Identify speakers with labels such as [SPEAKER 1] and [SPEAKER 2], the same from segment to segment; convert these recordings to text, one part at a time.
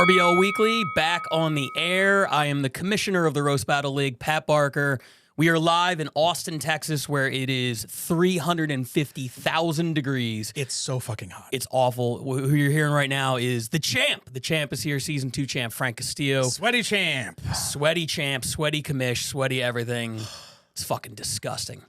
[SPEAKER 1] RBL Weekly, back on the air. I am the commissioner of the Roast Battle League, Pat Barker. We are live in Austin, Texas, where it is 350,000 degrees.
[SPEAKER 2] It's so fucking hot.
[SPEAKER 1] It's awful. Who you're hearing right now is the champ. The champ is here, season 2 champ, Frank Castillo.
[SPEAKER 2] Sweaty champ,
[SPEAKER 1] sweaty commish, sweaty everything. It's fucking disgusting.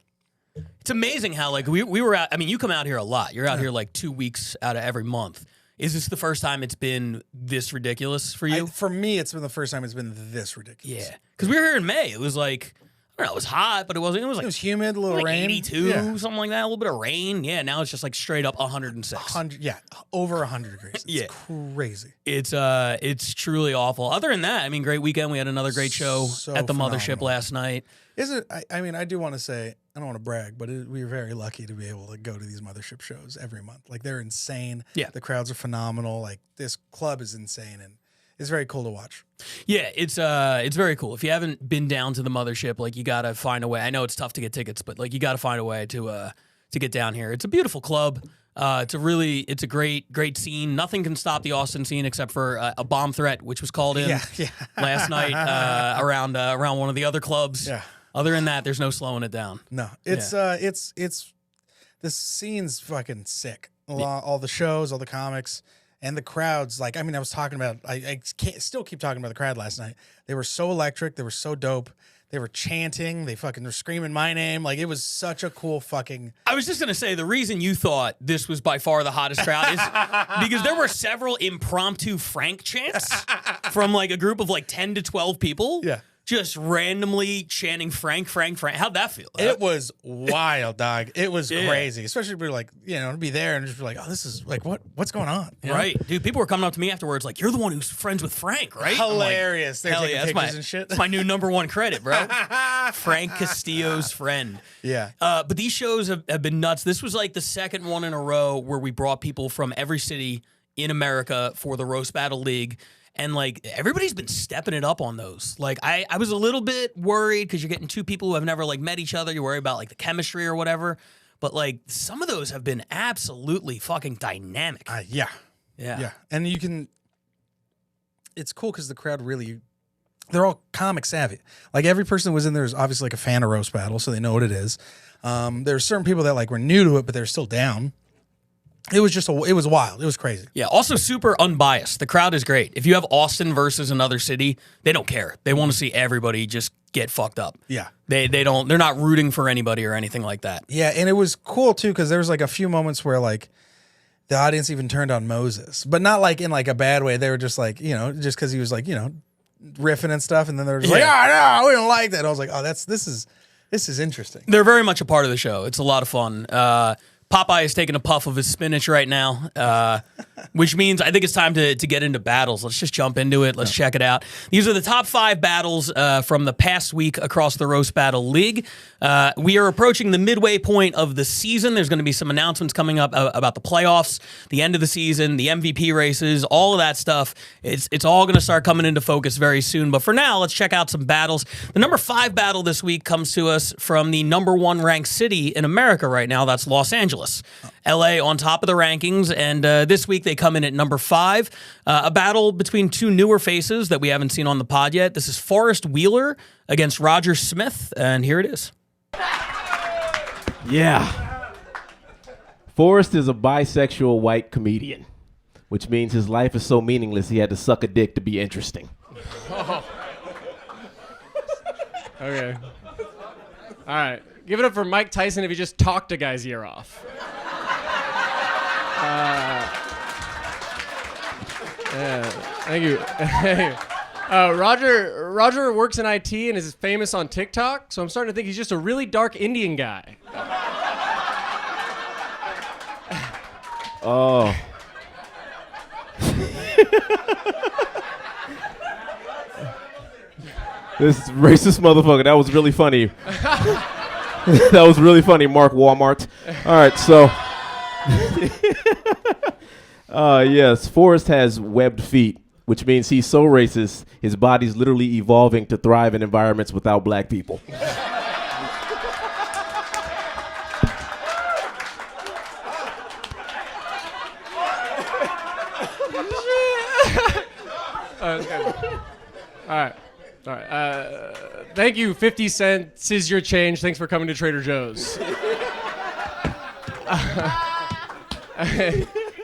[SPEAKER 1] It's amazing how, like, we were out. I mean, you come out here a lot. You're out here like 2 weeks out of every month. Is this the first time it's been this ridiculous for you?
[SPEAKER 2] For me, it's been the first time it's been this ridiculous.
[SPEAKER 1] Yeah, because we were here in May. It was like, I don't know, it was hot, but it wasn't. It was like,
[SPEAKER 2] it was humid, a little
[SPEAKER 1] like
[SPEAKER 2] rain,
[SPEAKER 1] 82, something like that. A little bit of rain. Yeah, now it's just like straight up 106.
[SPEAKER 2] Over 100 degrees. It's crazy.
[SPEAKER 1] It's truly awful. Other than that, I mean, great weekend. We had another great show at the Mothership last night.
[SPEAKER 2] I mean, I do want to say, I don't want to brag, but we were very lucky to be able to go to these Mothership shows every month. Like, they're insane.
[SPEAKER 1] Yeah.
[SPEAKER 2] The crowds are phenomenal. Like, this club is insane, and it's very cool to watch.
[SPEAKER 1] Yeah, it's very cool. If you haven't been down to the Mothership, like, you got to find a way. I know it's tough to get tickets, but, like, you got to find a way to get down here. It's a beautiful club. It's a great scene. Nothing can stop the Austin scene except for a bomb threat, which was called in last night around one of the other clubs.
[SPEAKER 2] Yeah.
[SPEAKER 1] Other than that, there's no slowing it down.
[SPEAKER 2] No, it's this scene's fucking sick. All the shows, all the comics, and the crowds. Like, I mean, I was talking about. I still keep talking about the crowd last night. They were so electric. They were so dope. They were chanting. They were screaming my name. Like, it was such a cool fucking.
[SPEAKER 1] I was just gonna say, the reason you thought this was by far the hottest crowd is because there were several impromptu Frank chants from like a group of like 10 to 12 people.
[SPEAKER 2] Yeah.
[SPEAKER 1] Just randomly chanting Frank. How'd that feel?
[SPEAKER 2] It was wild, dog. It was crazy. Especially if we were like, to be there and just be like, oh, this is like, what's going on?
[SPEAKER 1] Right. Dude, people were coming up to me afterwards like, you're the one who's friends with Frank, right?
[SPEAKER 2] Hilarious.
[SPEAKER 1] Like,
[SPEAKER 2] they're taking pictures and shit.
[SPEAKER 1] That's my new #1 credit, bro. Frank Castillo's friend.
[SPEAKER 2] Yeah.
[SPEAKER 1] But these shows have been nuts. This was like the second one in a row where we brought people from every city in America for the Roast Battle League. And, like, everybody's been stepping it up on those. Like, I was a little bit worried because you're getting two people who have never, like, met each other. You worry about, like, the chemistry or whatever. But, like, some of those have been absolutely fucking dynamic.
[SPEAKER 2] Yeah. And you can – it's cool because the crowd really – they're all comic savvy. Like, every person that was in there is obviously, like, a fan of Roast Battle, so they know what it is. There's certain people that, like, were new to it, but they're still down. It was just it was wild. It was crazy.
[SPEAKER 1] Yeah. Also super unbiased. The crowd is great. If you have Austin versus another city, they don't care. They want to see everybody just get fucked up.
[SPEAKER 2] Yeah.
[SPEAKER 1] They're not rooting for anybody or anything like that.
[SPEAKER 2] Yeah, and it was cool too because there was like a few moments where like the audience even turned on Moses, but not like in like a bad way. They were just like, just because he was like, riffing and stuff, and then they were just like, oh no, we don't like that. I was like, oh, this is interesting.
[SPEAKER 1] They're very much a part of the show. It's a lot of fun. Popeye is taking a puff of his spinach right now, which means I think it's time to get into battles. Let's just jump into it. Let's check it out. These are the top 5 battles from the past week across the Roast Battle League. We are approaching the midway point of the season. There's going to be some announcements coming up about the playoffs, the end of the season, the MVP races, all of that stuff. It's all going to start coming into focus very soon. But for now, let's check out some battles. The number 5 battle this week comes to us from the #1 ranked city in America right now. That's Los Angeles. LA on top of the rankings, and this week they come in at number 5. A battle between two newer faces that we haven't seen on the pod yet. This is Forrest Wheeler against Roger Smith, and here it is.
[SPEAKER 3] Yeah. Forrest is a bisexual white comedian, which means his life is so meaningless he had to suck a dick to be interesting.
[SPEAKER 4] Okay. All right. Give it up for Mike Tyson if he just talked a guy's ear off. Yeah, thank you. Roger works in IT and is famous on TikTok, so I'm starting to think he's just a really dark Indian guy.
[SPEAKER 3] Oh. This racist motherfucker. That was really funny. That was really funny, Mark Walmart. All right, so. Yes, Forrest has webbed feet, which means he's so racist, his body's literally evolving to thrive in environments without black people.
[SPEAKER 4] All right. All right. Thank you, 50 cents is your change. Thanks for coming to Trader Joe's.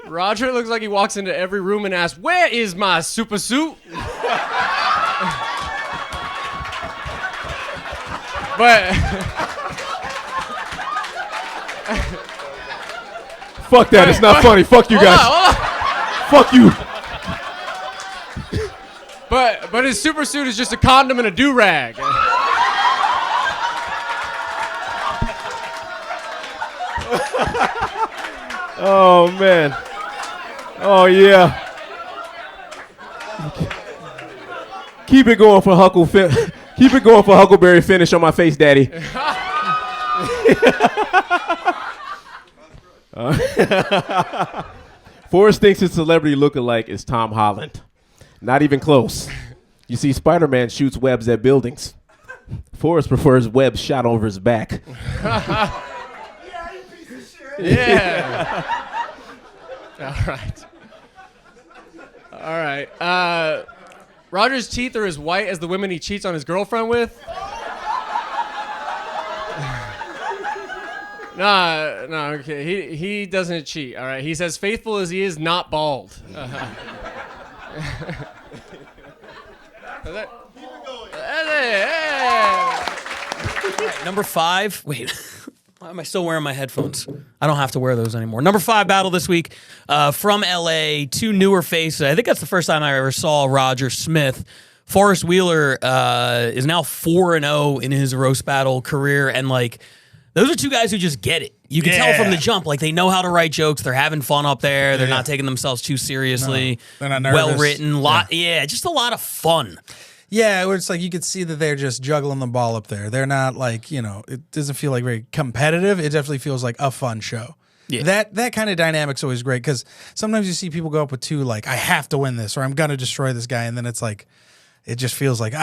[SPEAKER 4] Roger looks like he walks into every room and asks, "Where is my super suit?" But
[SPEAKER 3] Fuck that. It's not funny. Fuck you guys. Fuck you.
[SPEAKER 4] but his super suit is just a condom and a do-rag.
[SPEAKER 3] Oh, man. Oh, yeah. Keep it going for Keep it going for Huckleberry finish on my face, Daddy. Forrest thinks his celebrity lookalike is Tom Holland. Not even close. You see, Spider-Man shoots webs at buildings. Forrest prefers webs shot over his back.
[SPEAKER 4] Yeah. All right. Roger's teeth are as white as the women he cheats on his girlfriend with. Nah, okay. He doesn't cheat. All right. He's as faithful as he is not bald.
[SPEAKER 1] Right, number 5. Wait, why am I still wearing my headphones? I don't have to wear those anymore. Number 5 battle this week from LA, 2 newer faces. I think that's the first time I ever saw Roger Smith. Forrest Wheeler is now 4-0 in his roast battle career, and like those are 2 guys who just get it. You can tell from the jump, like they know how to write jokes. They're having fun up there. They're not taking themselves too seriously.
[SPEAKER 2] No, they're not nervous.
[SPEAKER 1] Well written, just a lot of fun.
[SPEAKER 2] Yeah, it's like you could see that they're just juggling the ball up there. They're not like, it doesn't feel like very competitive. It definitely feels like a fun show. Yeah. That kind of dynamic's always great because sometimes you see people go up with 2, like, I have to win this or I'm going to destroy this guy. And then it's like, it just feels like,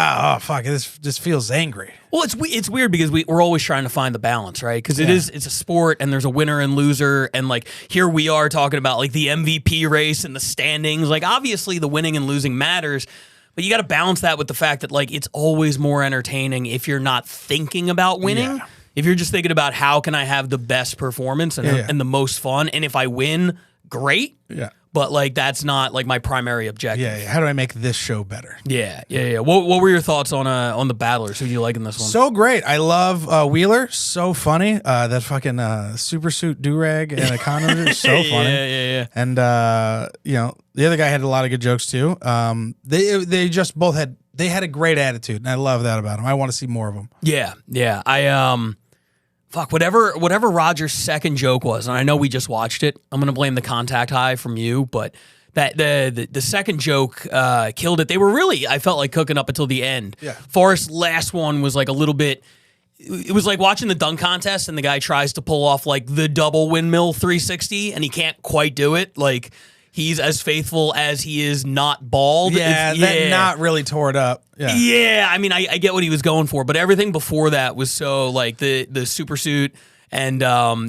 [SPEAKER 2] fuck, this just feels angry.
[SPEAKER 1] Well, it's weird because we're always trying to find the balance, right? Because it's a sport and there's a winner and loser. And like here we are talking about like the MVP race and the standings. Like obviously the winning and losing matters. But you got to balance that with the fact that like it's always more entertaining if you're not thinking about winning. Yeah. If you're just thinking about how can I have the best performance and the most fun, and if I win, great. Yeah. But like that's not like my primary objective.
[SPEAKER 2] Yeah. How do I make this show better?
[SPEAKER 1] Yeah. What were your thoughts on the battlers? Who do you like in this one?
[SPEAKER 2] So great. I love Wheeler. So funny. That fucking super suit do-rag and a condom is so funny.
[SPEAKER 1] Yeah. And
[SPEAKER 2] the other guy had a lot of good jokes too. They just both had a great attitude, and I love that about them. I want to see more of them.
[SPEAKER 1] Yeah. Whatever Roger's second joke was, and I know we just watched it. I'm gonna blame the contact high from you, but that the second joke killed it. They were really, I felt like, cooking up until the end.
[SPEAKER 2] Yeah.
[SPEAKER 1] Forrest's last one was like a little bit. It was like watching the dunk contest, and the guy tries to pull off like the double windmill 360, and he can't quite do it. Like he's as faithful as he is not bald.
[SPEAKER 2] Yeah, not really tore it up.
[SPEAKER 1] Yeah, I mean, I get what he was going for, but everything before that was so like the super suit and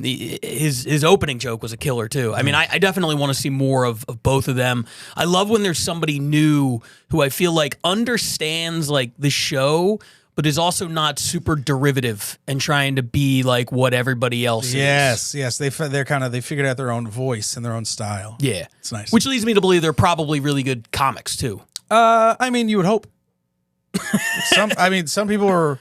[SPEAKER 1] his opening joke was a killer too. I mean, I definitely want to see more of both of them. I love when there's somebody new who I feel like understands like the show, but is also not super derivative and trying to be like what everybody else is.
[SPEAKER 2] Yes. They figured out their own voice and their own style.
[SPEAKER 1] Yeah,
[SPEAKER 2] it's nice.
[SPEAKER 1] Which leads me to believe they're probably really good comics too.
[SPEAKER 2] I mean, you would hope. Some people were.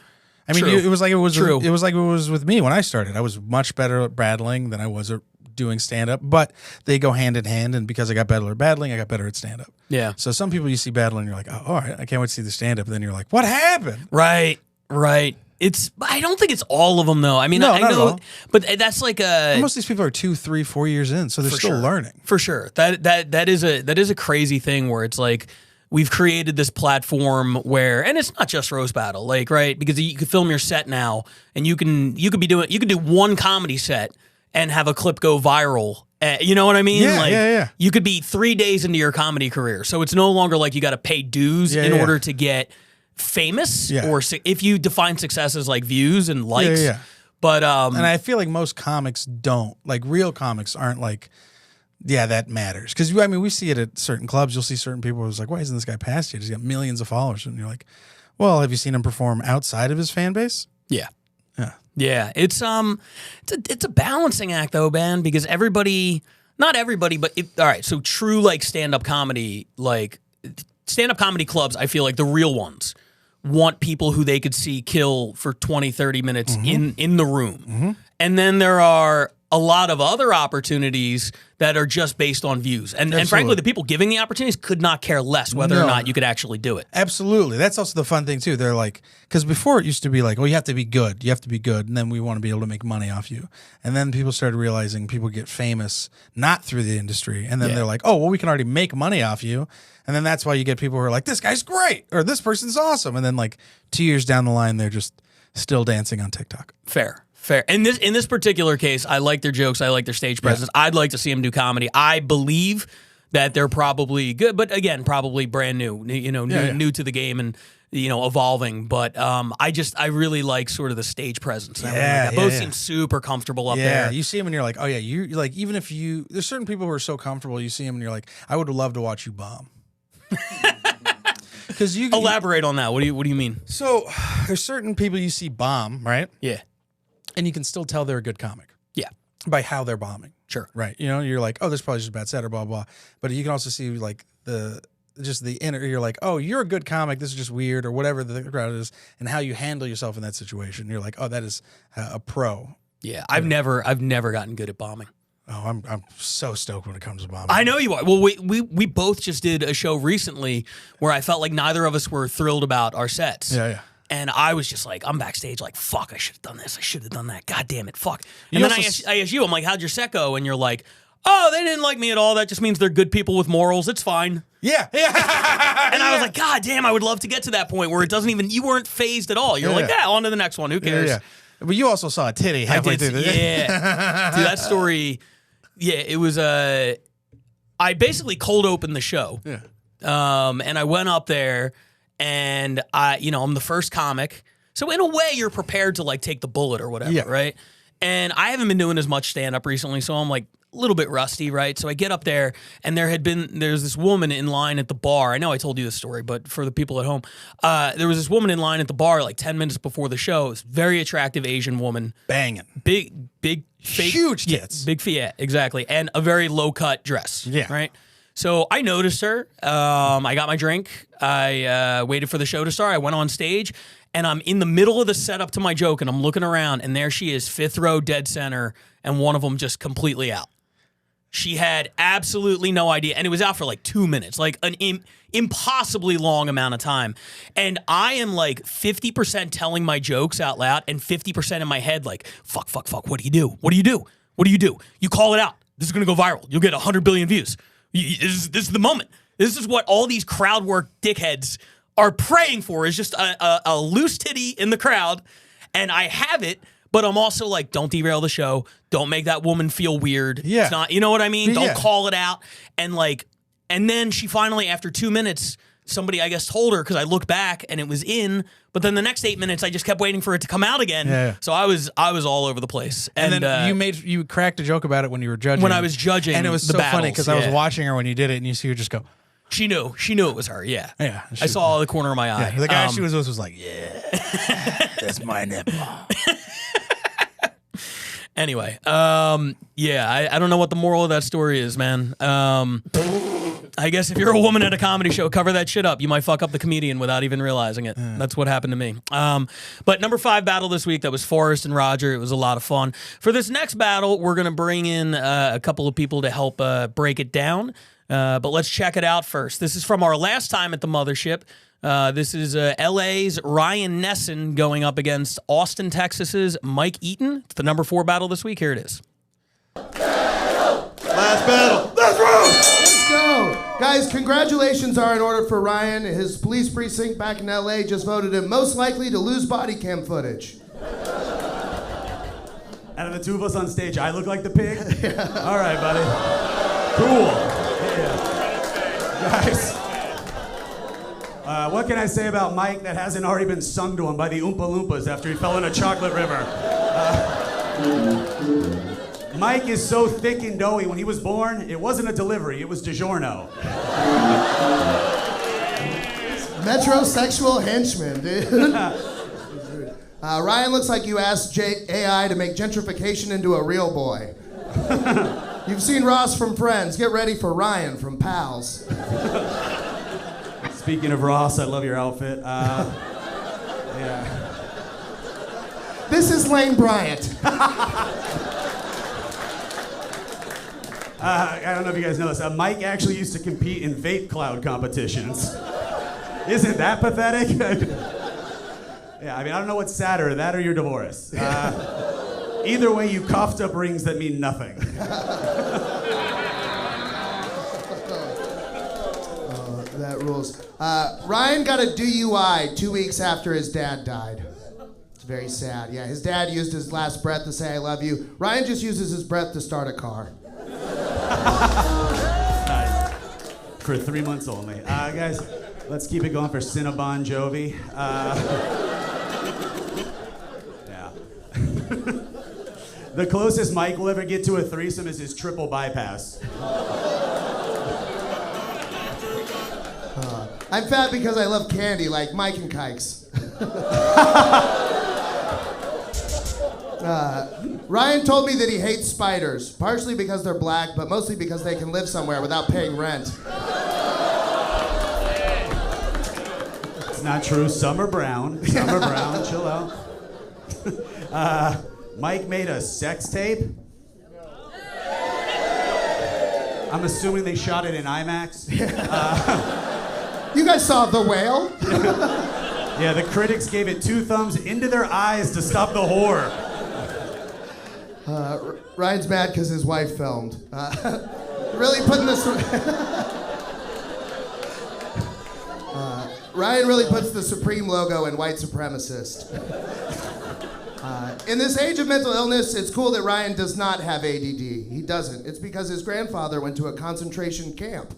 [SPEAKER 2] I mean, it was like it was.
[SPEAKER 1] True.
[SPEAKER 2] It was like it was with me when I started. I was much better at battling than I was at doing stand up, but they go hand in hand. And because I got better at battling, I got better at stand up.
[SPEAKER 1] Yeah.
[SPEAKER 2] So some people you see battling, you're like, oh, all right, I can't wait to see the stand up. And then you're like, what happened?
[SPEAKER 1] Right. I don't think it's all of them though. I mean, I know, but that's like
[SPEAKER 2] most of these people are 2, 3, 4 years in, so they're still learning.
[SPEAKER 1] For sure. That is a crazy thing where it's like we've created this platform where, and it's not just roast battle, like, right? Because you can film your set now, and you can do one comedy set and have a clip go viral. You know what I mean?
[SPEAKER 2] Yeah.
[SPEAKER 1] You could be 3 days into your comedy career, so it's no longer like you got to pay dues in order to get famous, or if you define success as like views and likes.
[SPEAKER 2] Yeah.
[SPEAKER 1] But
[SPEAKER 2] and I feel like most comics don't, like real comics aren't like yeah, that matters. Because I mean, we see it at certain clubs. You'll see certain people who's like, why isn't this guy past yet? He's got millions of followers, and you're like, well, have you seen him perform outside of his fan base?
[SPEAKER 1] Yeah.
[SPEAKER 2] Yeah.
[SPEAKER 1] Yeah, it's a balancing act though, man, because not everybody, but all right, so true like stand-up comedy clubs, I feel like the real ones want people who they could see kill for 20, 30 minutes in the room. And then there are a lot of other opportunities that are just based on views. And frankly, the people giving the opportunities could not care less whether or not you could actually do it.
[SPEAKER 2] Absolutely. That's also the fun thing, too. They're like, because before it used to be like, well, you have to be good. You have to be good. And then we want to be able to make money off you. And then people started realizing people get famous not through the industry. And then they're like, oh, well, we can already make money off you. And then that's why you get people who are like, this guy's great. Or this person's awesome. And then like 2 years down the line, they're just still dancing on TikTok.
[SPEAKER 1] Fair. In this particular case, I like their jokes. I like their stage presence. I'd like to see them do comedy. I believe that they're probably good, but again, probably brand new. New to the game and evolving. But I really like sort of the stage presence. And everything like that. Both seem super comfortable up there.
[SPEAKER 2] Yeah, you see them and you're like, oh yeah, you're like, even if there's certain people who are so comfortable, you see them and you're like, I would love to watch you bomb. Because you
[SPEAKER 1] elaborate on that. What do you mean?
[SPEAKER 2] So there's certain people you see bomb, right?
[SPEAKER 1] Yeah.
[SPEAKER 2] And you can still tell they're a good comic.
[SPEAKER 1] Yeah.
[SPEAKER 2] By how they're bombing.
[SPEAKER 1] Sure.
[SPEAKER 2] Right. You're like, oh, this probably just a bad set or blah, blah. But you can also see like the inner, you're like, oh, you're a good comic. This is just weird or whatever the crowd is. And how you handle yourself in that situation. You're like, oh, that is a pro.
[SPEAKER 1] Yeah. I've never gotten good at bombing.
[SPEAKER 2] Oh, I'm so stoked when it comes to bombing.
[SPEAKER 1] I know you are. Well, we both just did a show recently where I felt like neither of us were thrilled about our sets.
[SPEAKER 2] Yeah.
[SPEAKER 1] And I was just like, I'm backstage like, fuck, I should have done this. I should have done that. God damn it, fuck. And then I asked you, I'm like, how'd your set go? And you're like, oh, they didn't like me at all. That just means they're good people with morals. It's fine.
[SPEAKER 2] Yeah.
[SPEAKER 1] And I was like, God damn, I would love to get to that point where it doesn't even, you weren't phazed at all. You're like, yeah, on to the next one. Who cares?
[SPEAKER 2] Yeah. But you also saw a titty halfway through the
[SPEAKER 1] Yeah. Dude, that story, it was, I basically cold opened the show.
[SPEAKER 2] Yeah.
[SPEAKER 1] And I went up there. And I'm the first comic. So in a way, you're prepared to like take the bullet or whatever, right? And I haven't been doing as much stand-up recently, so I'm like a little bit rusty, right? So I get up there, and there's this woman in line at the bar. I know I told you this story, but for the people at home, there was this woman in line at the bar like 10 minutes before the show. This very attractive Asian woman.
[SPEAKER 2] Banging.
[SPEAKER 1] Big, fake,
[SPEAKER 2] huge tits.
[SPEAKER 1] Big, exactly. And a very low-cut dress, right? So I noticed her. I got my drink. I waited for the show to start. I went on stage, and I'm in the middle of the setup to my joke, and I'm looking around, and there she is, fifth row, dead center, and one of them just completely out. She had absolutely no idea, and it was out for like 2 minutes, like an impossibly long amount of time. And I am like 50% telling my jokes out loud, and 50% in my head like, fuck, what do you do? What do you do? What do you do? You call it out. This is going to go viral. You'll get 100 billion views. This is the moment. This is what all these crowd work dickheads are praying for, is just a loose titty in the crowd. And I have it, but I'm also like, don't derail the show. Don't make that woman feel weird.
[SPEAKER 2] Yeah.
[SPEAKER 1] It's not, you know what I mean? Don't call it out. And then she finally, after 2 minutes, somebody, I guess, told her, because I looked back and it was in, but then the next 8 minutes, I just kept waiting for it to come out again.
[SPEAKER 2] Yeah.
[SPEAKER 1] So I was all over the place.
[SPEAKER 2] And then you cracked a joke about it when you were judging.
[SPEAKER 1] When I was judging,
[SPEAKER 2] and it was
[SPEAKER 1] the
[SPEAKER 2] so
[SPEAKER 1] battles,
[SPEAKER 2] funny because I was watching her when you did it, and you see her just go.
[SPEAKER 1] She knew it was her. Yeah.
[SPEAKER 2] Yeah.
[SPEAKER 1] I saw the corner of my eye.
[SPEAKER 2] Yeah, the guy she was with was like, yeah, that's my nipple.
[SPEAKER 1] Anyway, I don't know what the moral of that story is, man. I guess if you're a woman at a comedy show, cover that shit up. You might fuck up the comedian without even realizing it. That's what happened to me. But number 5 battle this week, that was Forrest and Roger. It was a lot of fun. For this next battle, we're going to bring in a couple of people to help break it down. But let's check it out first. This is from our last time at the Mothership. This is LA's Ryan Nesson going up against Austin, Texas's Mike Eaton. It's the number 4 battle this week. Here it is.
[SPEAKER 5] Last battle. Let's roll. Let's go. Guys, congratulations are in order for Ryan. His police precinct back in LA just voted him most likely to lose body cam footage.
[SPEAKER 6] Out of the two of us on stage, I look like the pig? Yeah. All right, buddy. Cool. Yeah. Guys, what can I say about Mike that hasn't already been sung to him by the Oompa Loompas after he fell in a chocolate river? Mike is so thick and doughy. When he was born, it wasn't a delivery, it was DiGiorno.
[SPEAKER 5] Metrosexual henchman, dude. Ryan looks like you asked AI to make gentrification into a real boy. You've seen Ross from Friends. Get ready for Ryan from Pals.
[SPEAKER 6] Speaking of Ross, I love your outfit. Yeah.
[SPEAKER 5] This is Lane Bryant.
[SPEAKER 6] I don't know if you guys know this. Mike actually used to compete in vape cloud competitions. Isn't that pathetic? Yeah, I mean, I don't know what's sadder, that or your divorce. Either way, you coughed up rings that mean nothing.
[SPEAKER 5] That rules. Ryan got a DUI 2 weeks after his dad died. It's very sad. Yeah, his dad used his last breath to say, "I love you." Ryan just uses his breath to start a car.
[SPEAKER 6] Nice. For 3 months only. Guys, let's keep it going for Cinnabon Jovi. Yeah. The closest Mike will ever get to a threesome is his triple bypass.
[SPEAKER 5] I'm fat because I love candy, like Mike and Kikes. Ryan told me that he hates spiders, partially because they're black, but mostly because they can live somewhere without paying rent.
[SPEAKER 6] It's not true. Some are brown. Some are brown. Chill out. Mike made a sex tape. I'm assuming they shot it in IMAX.
[SPEAKER 5] You guys saw The Whale?
[SPEAKER 6] Yeah, the critics gave it 2 thumbs into their eyes to stop the horror.
[SPEAKER 5] Ryan's mad because his wife filmed. Really putting this... Ryan really puts the Supreme logo in white supremacist. In this age of mental illness, it's cool that Ryan does not have ADD. He doesn't. It's because his grandfather went to a concentration camp.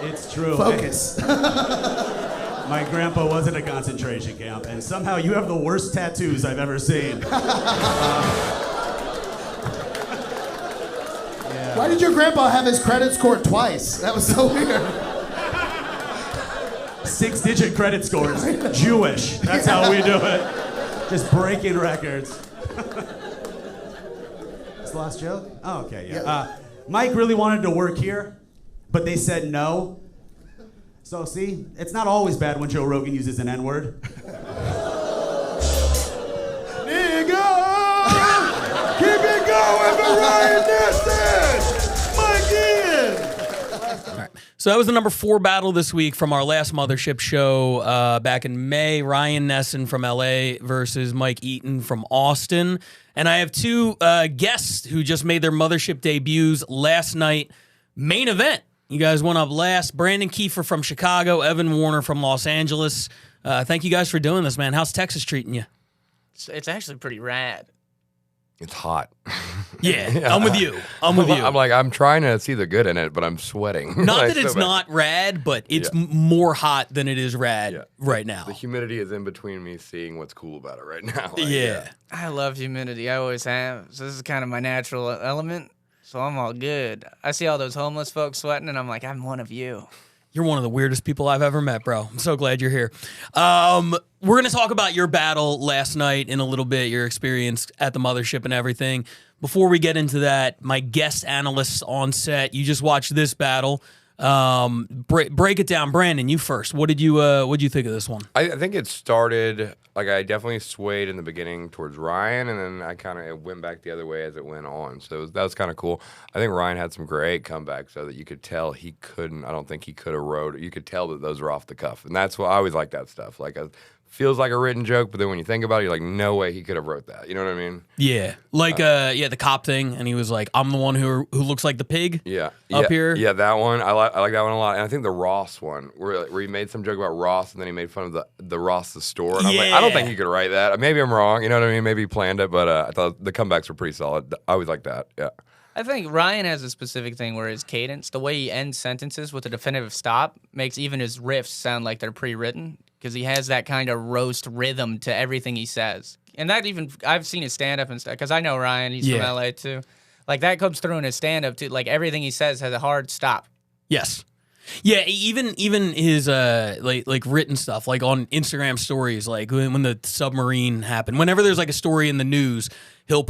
[SPEAKER 6] It's true.
[SPEAKER 5] Focus.
[SPEAKER 6] My grandpa was at a concentration camp, and somehow you have the worst tattoos I've ever seen. Yeah.
[SPEAKER 5] Why did your grandpa have his credit scored twice? That was so weird.
[SPEAKER 6] 6-digit credit scores. Jewish. That's how we do it. Just breaking records. This the last joke? Oh, okay, yeah. Mike really wanted to work here, but they said no. So, see, it's not always bad when Joe Rogan uses an N-word.
[SPEAKER 5] Nigga! Keep it going for Ryan Neston! Mike Ian!
[SPEAKER 1] All right. So that was the number 4 battle this week from our last Mothership show back in May. Ryan Nesson from LA versus Mike Eaton from Austin. And I have 2 guests who just made their Mothership debuts last night. Main event. You guys went up last. Brandon KIEFER from Chicago, Evan Warner from Los Angeles. Thank you guys for doing this, man. How's Texas treating you?
[SPEAKER 7] It's actually pretty rad.
[SPEAKER 8] It's hot.
[SPEAKER 1] Yeah, I'm with you. I'm with you.
[SPEAKER 8] I'm like, I'm trying to see the good in it, but I'm sweating.
[SPEAKER 1] Not
[SPEAKER 8] Like,
[SPEAKER 1] that it's
[SPEAKER 8] so bad.
[SPEAKER 1] not rad, but it's more hot than it is rad right now.
[SPEAKER 8] The humidity is in between me seeing what's cool about it right now. Like,
[SPEAKER 1] Yeah.
[SPEAKER 7] I love humidity. I always have. So this is kind of my natural element. So I'm all good. I see all those homeless folks sweating, and I'm like, I'm one of you.
[SPEAKER 1] You're one of the weirdest people I've ever met, bro. I'm so glad you're here. We're going to talk about your battle last night in a little bit, your experience at the Mothership and everything. Before we get into that, my guest analysts on set, you just watched this battle. Break it down. Brandon, you first. What did you think of this one?
[SPEAKER 8] I think it started, like, I definitely swayed in the beginning towards Ryan, and then I kind of went back the other way as it went on. So that was kind of cool. I think Ryan had some great comebacks, so that you could tell he couldn't, I don't think he could have wrote. You could tell that those were off the cuff. And that's what I always like that stuff. Like, feels like a written joke, but then when you think about it, you're like, no way he could have wrote that. You know what I mean?
[SPEAKER 1] Yeah. Like, the cop thing, and he was like, I'm the one who looks like the pig up here.
[SPEAKER 8] Yeah, that one. I like that one a lot. And I think the Ross one, where he made some joke about Ross, and then he made fun of the Ross the store. And I'm like, I don't think he could write that. Maybe I'm wrong. You know what I mean? Maybe he planned it, but I thought the comebacks were pretty solid. I always like that. Yeah.
[SPEAKER 7] I think Ryan has a specific thing where his cadence, the way he ends sentences with a definitive stop, makes even his riffs sound like they're pre-written because he has that kind of roast rhythm to everything he says. and that even I've seen his stand up and stuff because I know Ryan. He's from
[SPEAKER 1] Yeah.
[SPEAKER 7] LA too. Like that comes through in his stand up too. Like everything he says has a hard stop.
[SPEAKER 1] Yes. Yeah, even his like written stuff, like on Instagram stories, like when the submarine happened. Whenever there's like a story in the news, he'll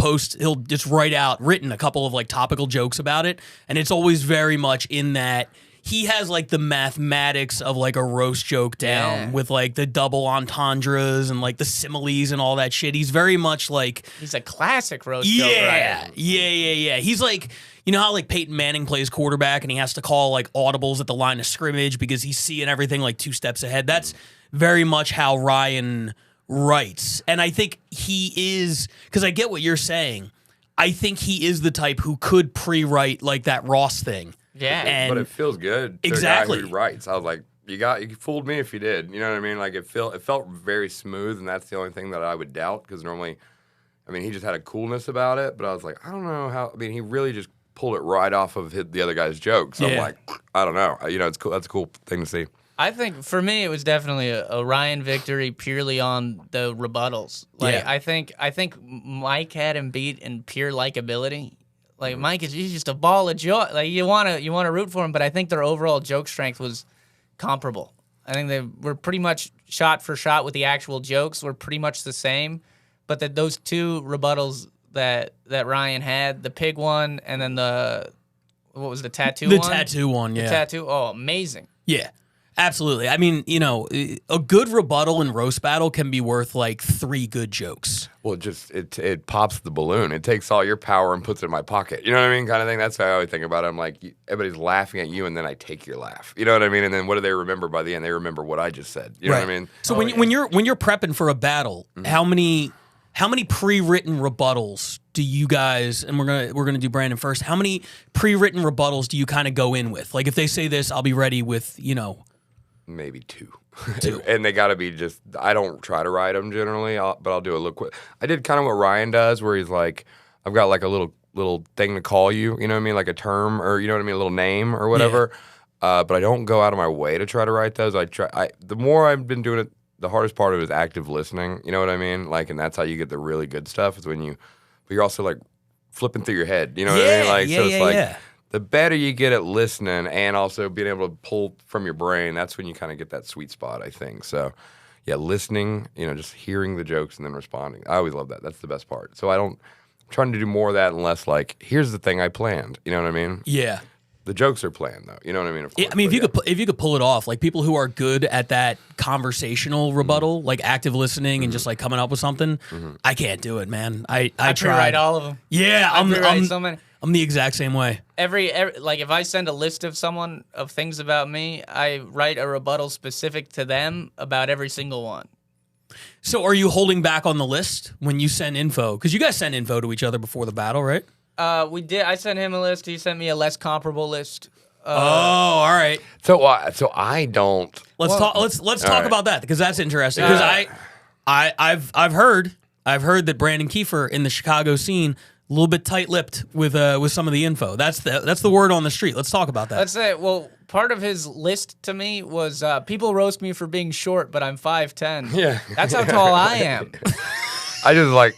[SPEAKER 1] just write out written a couple of like topical jokes about it, and it's always very much in that he has like the mathematics of like a roast joke down with like the double entendres and like the similes and all that shit. He's very much like
[SPEAKER 7] He's a classic roast joke writer.
[SPEAKER 1] Yeah. He's like, you know how like Peyton Manning plays quarterback and he has to call like audibles at the line of scrimmage because he's seeing everything like 2 steps ahead. That's very much how Ryan writes. And I think he is, because I get what you're saying, I think he is the type who could pre-write like that Ross thing.
[SPEAKER 7] Yeah.
[SPEAKER 1] And
[SPEAKER 8] But it feels good to
[SPEAKER 1] Exactly.
[SPEAKER 8] a guy who writes. I was like, you fooled me if you did. You know what I mean? Like it felt very smooth, and that's the only thing that I would doubt because normally, I mean, he just had a coolness about it. But I was like, I don't know how. I mean, he really just pulled it right off of the other guy's jokes. So I'm like, I don't know. You know, it's cool. That's a cool thing to see.
[SPEAKER 7] I think for me it was definitely a Ryan victory purely on the rebuttals. Like I think Mike had him beat in pure likability. Like Mike he's just a ball of joy. Like you wanna root for him, but I think their overall joke strength was comparable. I think they were pretty much shot for shot with the actual jokes were pretty much the same, but that those 2 rebuttals that Ryan had, the pig one and then what was the tattoo one?
[SPEAKER 1] The tattoo one, yeah.
[SPEAKER 7] The tattoo, amazing.
[SPEAKER 1] Yeah. Absolutely. I mean, you know, a good rebuttal and roast battle can be worth like 3 good jokes.
[SPEAKER 8] Well, it pops the balloon. It takes all your power and puts it in my pocket. You know what I mean? Kind of thing. That's how I always think about it. I'm like, everybody's laughing at you, and then I take your laugh. You know what I mean? And then what do they remember by the end? They remember what I just said. You know what I mean?
[SPEAKER 1] So when you're prepping for a battle, how many pre-written rebuttals do you guys? And we're gonna do Brandon first. How many pre-written rebuttals do you kind of go in with? Like if they say this, I'll be ready with
[SPEAKER 8] maybe 2. And they got to be just, I don't try to write them generally, but I'll do a little quick. I did kind of what Ryan does where he's like, I've got like a little thing to call you, you know what I mean? Like a term or, you know what I mean? A little name or whatever. Yeah. But I don't go out of my way to try to write those. The more I've been doing it, the hardest part of it is active listening. You know what I mean? Like, and that's how you get the really good stuff is when but you're also like flipping through your head. You know what I mean? Like, so it's like, the better you get at listening and also being able to pull from your brain, that's when you kind of get that sweet spot, I think. So, yeah, listening, just hearing the jokes and then responding. I always love that. That's the best part. So I'm trying to do more of that and less like, here's the thing I planned. You know what I mean?
[SPEAKER 1] Yeah.
[SPEAKER 8] The jokes are planned, though. You know what I mean? Of course,
[SPEAKER 1] I mean, if you could pull it off, like people who are good at that conversational rebuttal, like active listening and just like coming up with something, I can't do it, man. I try.
[SPEAKER 7] Write all of them.
[SPEAKER 1] Yeah,
[SPEAKER 7] I'm so many.
[SPEAKER 1] I'm the exact same way.
[SPEAKER 7] Every like if I send a list of things about me, I write a rebuttal specific to them about every single one.
[SPEAKER 1] So are you holding back on the list when you send info? Because you guys send info to each other before the battle, right?
[SPEAKER 7] We did. I sent him a list. He sent me a less comparable list.
[SPEAKER 1] All right.
[SPEAKER 8] So I don't.
[SPEAKER 1] Let's talk about that because that's interesting. Because I've heard that Brandon KIEFER in the Chicago scene a little bit tight-lipped with some of the info. That's the word on the street. Let's talk about that.
[SPEAKER 7] Let's say, well, part of his list to me was people roast me for being short, but I'm 5'10".
[SPEAKER 8] Yeah.
[SPEAKER 7] That's how tall I am.
[SPEAKER 8] I just like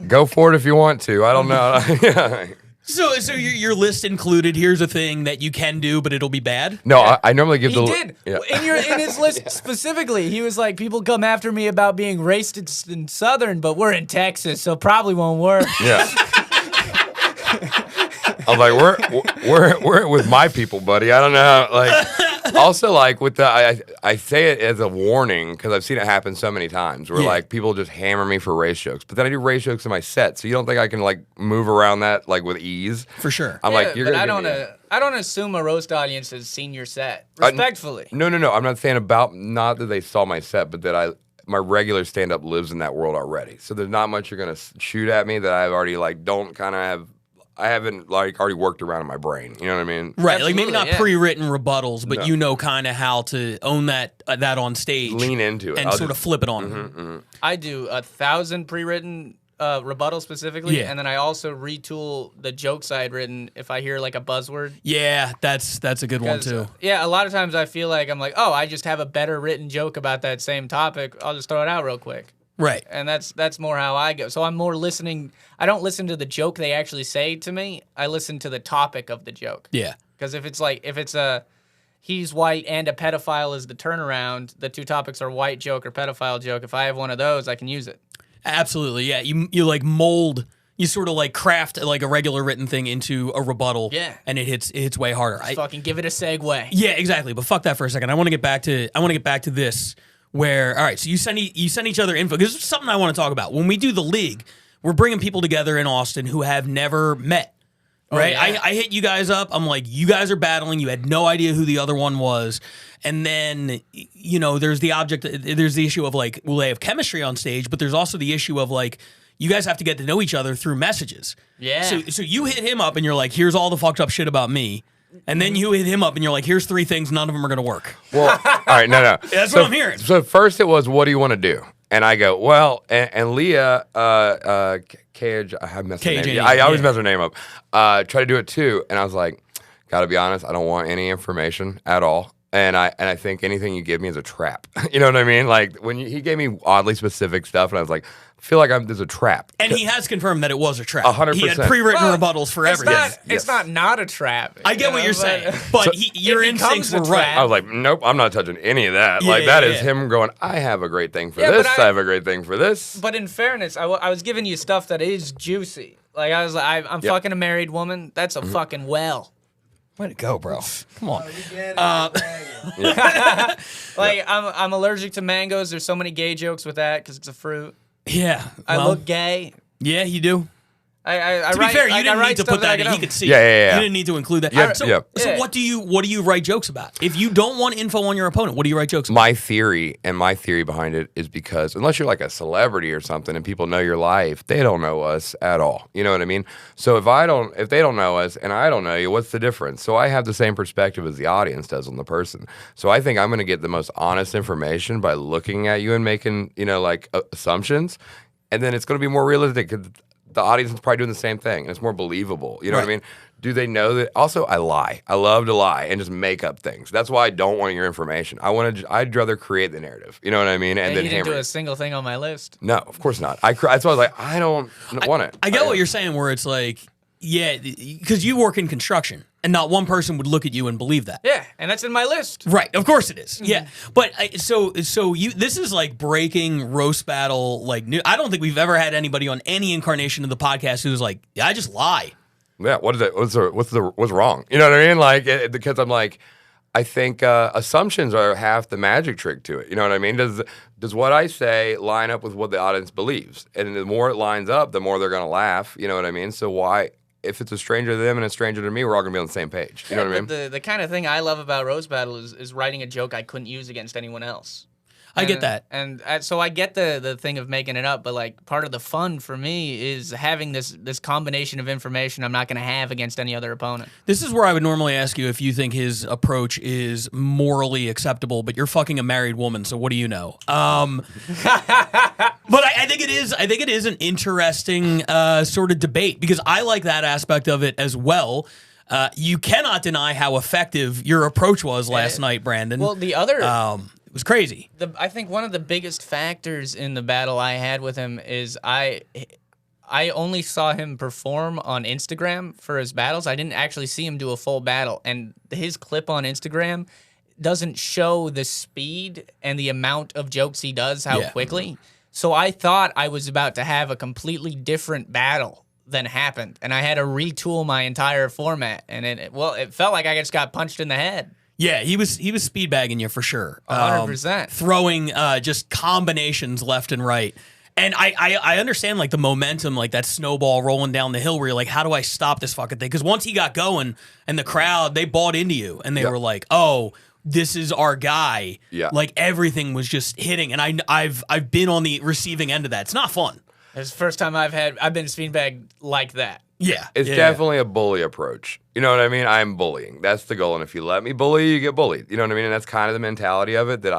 [SPEAKER 8] go for it if you want to. I don't know.
[SPEAKER 1] So your list included, here's a thing that you can do, but it'll be bad?
[SPEAKER 8] No, I normally give
[SPEAKER 7] He did.
[SPEAKER 8] Yeah.
[SPEAKER 7] In his list specifically, he was like, people come after me about being racist and Southern, but we're in Texas, so probably won't work.
[SPEAKER 8] Yeah. I was like, we're with my people, buddy. I don't know. Like, also, like with the, I say it as a warning because I've seen it happen so many times where like people just hammer me for race jokes, but then I do race jokes in my set, so you don't think I can like move around that like with ease?
[SPEAKER 1] For sure.
[SPEAKER 8] I'm like, you're
[SPEAKER 7] but
[SPEAKER 8] gonna.
[SPEAKER 7] I don't assume a roast audience has seen your set. Respectfully.
[SPEAKER 8] No. I'm not saying about not that they saw my set, but that my regular stand up lives in that world already. So there's not much you're gonna shoot at me that I've already like don't kind of have. I haven't like already worked around in my brain. You know what I mean?
[SPEAKER 1] Right.
[SPEAKER 7] Absolutely,
[SPEAKER 1] like maybe not pre-written rebuttals, but
[SPEAKER 8] No.
[SPEAKER 1] you know kind of how to own that on stage.
[SPEAKER 8] Lean into it.
[SPEAKER 1] And
[SPEAKER 8] I'll
[SPEAKER 1] sort of
[SPEAKER 8] just-
[SPEAKER 1] flip it on them.
[SPEAKER 7] I do 1,000 pre-written rebuttals specifically,
[SPEAKER 1] Yeah.
[SPEAKER 7] and then I also retool the jokes I had written if I hear like a buzzword.
[SPEAKER 1] Yeah, that's a good one
[SPEAKER 7] 'Cause,
[SPEAKER 1] too.
[SPEAKER 7] Yeah, a lot of times I feel like I'm like, oh, I just have a better written joke about that same topic. I'll just throw it out real quick.
[SPEAKER 1] Right.
[SPEAKER 7] And that's more how I go. So I'm more listening. I don't listen to the joke they actually say to me. I listen to the topic of the joke.
[SPEAKER 1] Yeah.
[SPEAKER 7] Because if it's a he's white and a pedophile is the turnaround, the two topics are white joke or pedophile joke. If I have one of those, I can use it.
[SPEAKER 1] Absolutely. Yeah. You like mold. You sort of like craft like a regular written thing into a rebuttal.
[SPEAKER 7] Yeah.
[SPEAKER 1] And it hits way harder.
[SPEAKER 7] Fucking give it a segue.
[SPEAKER 1] Yeah, exactly. But fuck that for a second. I want to get back to this. Where, all right, so you send each other info. This is something I want to talk about. When we do the league, we're bringing people together in Austin who have never met, right?
[SPEAKER 7] Oh, yeah.
[SPEAKER 1] I hit you guys up. I'm like, you guys are battling. You had no idea who the other one was. And then, there's the issue of like, will they have chemistry on stage? But there's also the issue of like, you guys have to get to know each other through messages.
[SPEAKER 7] Yeah.
[SPEAKER 1] So you hit him up and you're like, here's all the fucked up shit about me. And then you hit him up and you're like, here's 3 things, none of them are going to work.
[SPEAKER 8] Well, all right, no.
[SPEAKER 1] That's what I'm hearing.
[SPEAKER 8] So first it was, what do you want to do? And I go, well, and Leah, Cage, I messed her name. I always mess her name up. Try to do it too. And I was like, gotta be honest, I don't want any information at all. And I think anything you give me is a trap. You know what I mean? Like when he gave me oddly specific stuff, and I was like, I feel like there's a trap.
[SPEAKER 1] And he has confirmed that it was a trap.
[SPEAKER 8] 100%.
[SPEAKER 1] He had pre-written rebuttals for everything.
[SPEAKER 7] It's not a trap.
[SPEAKER 1] I get what you're saying, but your instincts were right.
[SPEAKER 8] I was like, nope, I'm not touching any of that.
[SPEAKER 1] Yeah,
[SPEAKER 8] that is
[SPEAKER 1] yeah.
[SPEAKER 8] him going, I have a great thing for this. I have a great thing for this.
[SPEAKER 7] But in fairness, I was giving you stuff that is juicy. Like I was like, I'm fucking a married woman. That's a fucking well.
[SPEAKER 1] Way to go, bro. Come on.
[SPEAKER 7] Like I'm allergic to mangoes. There's so many gay jokes with that because it's a fruit.
[SPEAKER 1] Yeah.
[SPEAKER 7] I look gay.
[SPEAKER 1] Yeah, you do.
[SPEAKER 7] I
[SPEAKER 1] To be
[SPEAKER 7] write,
[SPEAKER 1] fair, you
[SPEAKER 7] I
[SPEAKER 1] didn't
[SPEAKER 7] write
[SPEAKER 1] need to
[SPEAKER 7] stuff
[SPEAKER 1] put that in.
[SPEAKER 7] I
[SPEAKER 1] He
[SPEAKER 7] can-
[SPEAKER 1] could see
[SPEAKER 8] Yeah,
[SPEAKER 1] it.
[SPEAKER 8] yeah, yeah.
[SPEAKER 1] You didn't need to include that.
[SPEAKER 8] Yeah,
[SPEAKER 1] So,
[SPEAKER 8] yeah.
[SPEAKER 1] so what do you write jokes about? If you don't want info on your opponent, what do you write jokes about?
[SPEAKER 8] My theory behind it is because unless you're like a celebrity or something and people know your life, they don't know us at all. You know what I mean? So if they don't know us and I don't know you, what's the difference? So I have the same perspective as the audience does on the person. So I think I'm going to get the most honest information by looking at you and making, assumptions. And then it's going to be more realistic because the audience is probably doing the same thing, and it's more believable. You know what I mean? Do they know that? Also, I lie. I love to lie and just make up things. That's why I don't want your information. I'd rather create the narrative. You know what I mean? And then
[SPEAKER 7] you didn't
[SPEAKER 8] hammer
[SPEAKER 7] do a
[SPEAKER 8] it.
[SPEAKER 7] single thing on my list.
[SPEAKER 8] No, of course not. That's why I was like, I don't want it.
[SPEAKER 1] I get what you're saying, where it's like, yeah, because you work in construction, and not one person would look at you and believe that.
[SPEAKER 7] Yeah, and that's in my list.
[SPEAKER 1] Right, of course it is. Yeah, but so this is like breaking roast battle like new. I don't think we've ever had anybody on any incarnation of the podcast who's like, yeah, I just lie.
[SPEAKER 8] Yeah, what is it? What's wrong? You know what I mean? Like because I'm like, I think assumptions are half the magic trick to it. You know what I mean? Does what I say line up with what the audience believes? And the more it lines up, the more they're gonna laugh. You know what I mean? So why? If it's a stranger to them and a stranger to me, we're all gonna be on the same page. You know what I mean?
[SPEAKER 7] The kind of thing I love about roast battle is writing a joke I couldn't use against anyone else.
[SPEAKER 1] I get that.
[SPEAKER 7] And so I get the thing of making it up, but like part of the fun for me is having this combination of information I'm not going to have against any other opponent.
[SPEAKER 1] This is where I would normally ask you if you think his approach is morally acceptable, but you're fucking a married woman, so what do you know? But I think it is. I think it is an interesting sort of debate because I like that aspect of it as well. You cannot deny how effective your approach was last night, Brandon.
[SPEAKER 7] Well, the other.
[SPEAKER 1] It was crazy.
[SPEAKER 7] I think one of the biggest factors in the battle I had with him is I only saw him perform on Instagram for his battles. I didn't actually see him do a full battle. And his clip on Instagram doesn't show the speed and the amount of jokes he does, how quickly. So I thought I was about to have a completely different battle than happened. And I had to retool my entire format. And it felt like I just got punched in the head.
[SPEAKER 1] Yeah, he was speed bagging you for sure.
[SPEAKER 7] 100%.
[SPEAKER 1] Throwing just combinations left and right. And I understand like the momentum, like that snowball rolling down the hill where you're like, how do I stop this fucking thing? Because once he got going and the crowd, they bought into you and they were like, oh, this is our guy.
[SPEAKER 8] Yeah.
[SPEAKER 1] Like everything was just hitting. And I've been on the receiving end of that. It's not fun.
[SPEAKER 7] It's the first time I've been speed bagged like that.
[SPEAKER 1] Yeah.
[SPEAKER 8] It's definitely a bully approach. You know what I mean? I'm bullying. That's the goal. And if you let me bully you, get bullied. You know what I mean? And that's kind of the mentality of it that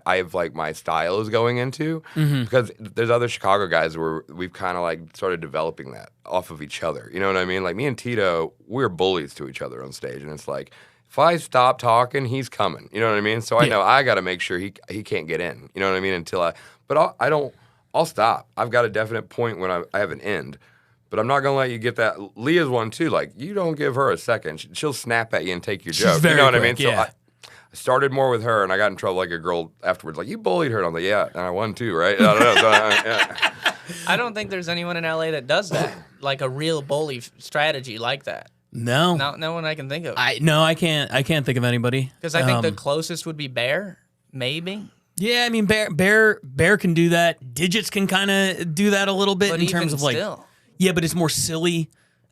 [SPEAKER 8] I've like my style is going into. Because there's other Chicago guys where we've kind of like started developing that off of each other. You know what I mean? Like me and Tito, we're bullies to each other on stage. And it's like, if I stop talking, he's coming. You know what I mean? So I know I got to make sure he can't get in. You know what I mean? But I don't I'll stop. I've got a definite point when I have an end. But I'm not going to let you get that. Leah's one, too. Like, you don't give her a second. She'll snap at you and take your joke.
[SPEAKER 1] very
[SPEAKER 8] you know what I
[SPEAKER 1] quick,
[SPEAKER 8] mean?
[SPEAKER 1] yeah.
[SPEAKER 8] So I started more with her, and I got in trouble like a girl afterwards. Like, you bullied her. And I'm like, yeah, and I won, too, right? I don't know. So, yeah.
[SPEAKER 7] I don't think there's anyone in LA that does that, like a real bully strategy like that.
[SPEAKER 1] No.
[SPEAKER 7] No one I can think of.
[SPEAKER 1] I can't think of anybody.
[SPEAKER 7] Because I think the closest would be Bear, maybe.
[SPEAKER 1] Yeah, I mean, Bear can do that. Digits can kind of do that a little bit
[SPEAKER 7] But
[SPEAKER 1] in terms
[SPEAKER 7] even
[SPEAKER 1] of like,
[SPEAKER 7] still.
[SPEAKER 1] yeah, but it's more silly.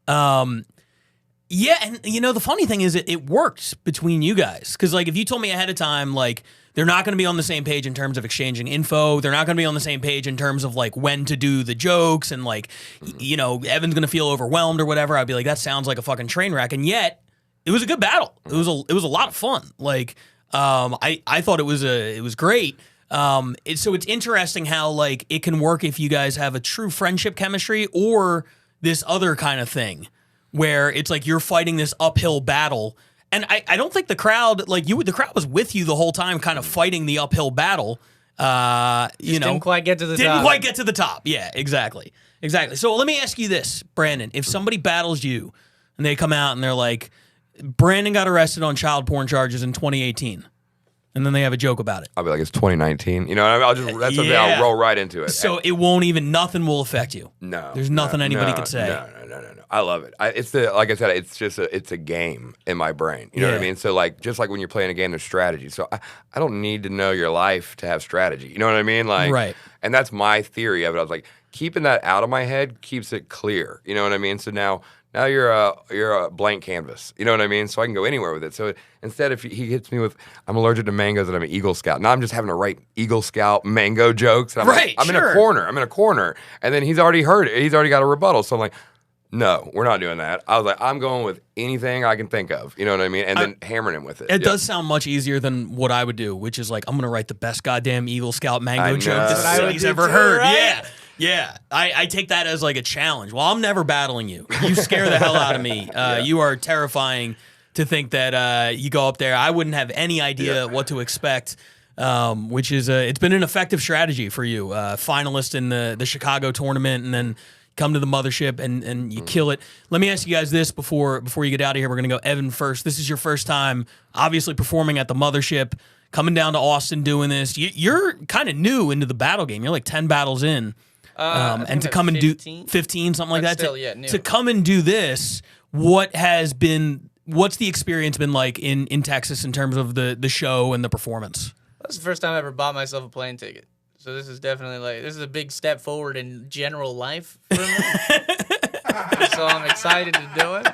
[SPEAKER 1] Yeah, and the funny thing is it works between you guys because like if you told me ahead of time like they're not going to be on the same page in terms of exchanging info, they're not going to be on the same page in terms of like when to do the jokes and like Evan's going to feel overwhelmed or whatever, I'd be like that sounds like a fucking train wreck, and yet it was a good battle. It was a lot of fun. Like I thought it was great. So it's interesting how like it can work if you guys have a true friendship chemistry or this other kind of thing where it's like you're fighting this uphill battle. And I don't think the crowd, like the crowd was with you the whole time kind of fighting the uphill battle.
[SPEAKER 7] Didn't quite get to the top.
[SPEAKER 1] Didn't quite get to the top. Yeah, exactly. So let me ask you this, Brandon. If somebody battles you and they come out and they're like, Brandon got arrested on child porn charges in 2018. And then they have a joke about it.
[SPEAKER 8] I'll be like, it's 2019. You know, I'll just that's something I'll roll right into it.
[SPEAKER 1] So it won't even nothing will affect you.
[SPEAKER 8] No,
[SPEAKER 1] there's nothing anybody could say.
[SPEAKER 8] No. I love it. It's like I said, it's just it's a game in my brain. You know what I mean? So like just like when you're playing a game, there's strategy. So I don't need to know your life to have strategy. You know what I mean? Like
[SPEAKER 1] right.
[SPEAKER 8] And that's my theory of it. I was like, keeping that out of my head keeps it clear. You know what I mean? So now you're a blank canvas. You know what I mean? So I can go anywhere with it. So instead, if he hits me with, I'm allergic to mangoes and I'm an Eagle Scout. Now I'm just having to write Eagle Scout mango jokes. And I'm like, I'm in a corner. And then he's already heard it. He's already got a rebuttal. So I'm like, no, we're not doing that. I was like, I'm going with anything I can think of. You know what I mean? And then hammering him with it.
[SPEAKER 1] It does sound much easier than what I would do, which is like, I'm going to write the best goddamn Eagle Scout mango joke this city's ever heard. Right? Yeah. I take that as like a challenge. Well, I'm never battling you. You scare the hell out of me. You are terrifying to think that you go up there. I wouldn't have any idea what to expect, which is it's been an effective strategy for you. Finalist in the Chicago tournament and then come to the Mothership and you kill it. Let me ask you guys this before you get out of here. We're going to go Evan first. This is your first time obviously performing at the Mothership, coming down to Austin doing this. You're kind of new into the battle game. You're like 10 battles in. And to come 15? And do 15, something like that.
[SPEAKER 7] Still,
[SPEAKER 1] to come and do this, what's the experience been like in Texas in terms of the show and the performance?
[SPEAKER 7] That's the first time I ever bought myself a plane ticket. So this is definitely this is a big step forward in general life for me. So I'm excited to do it.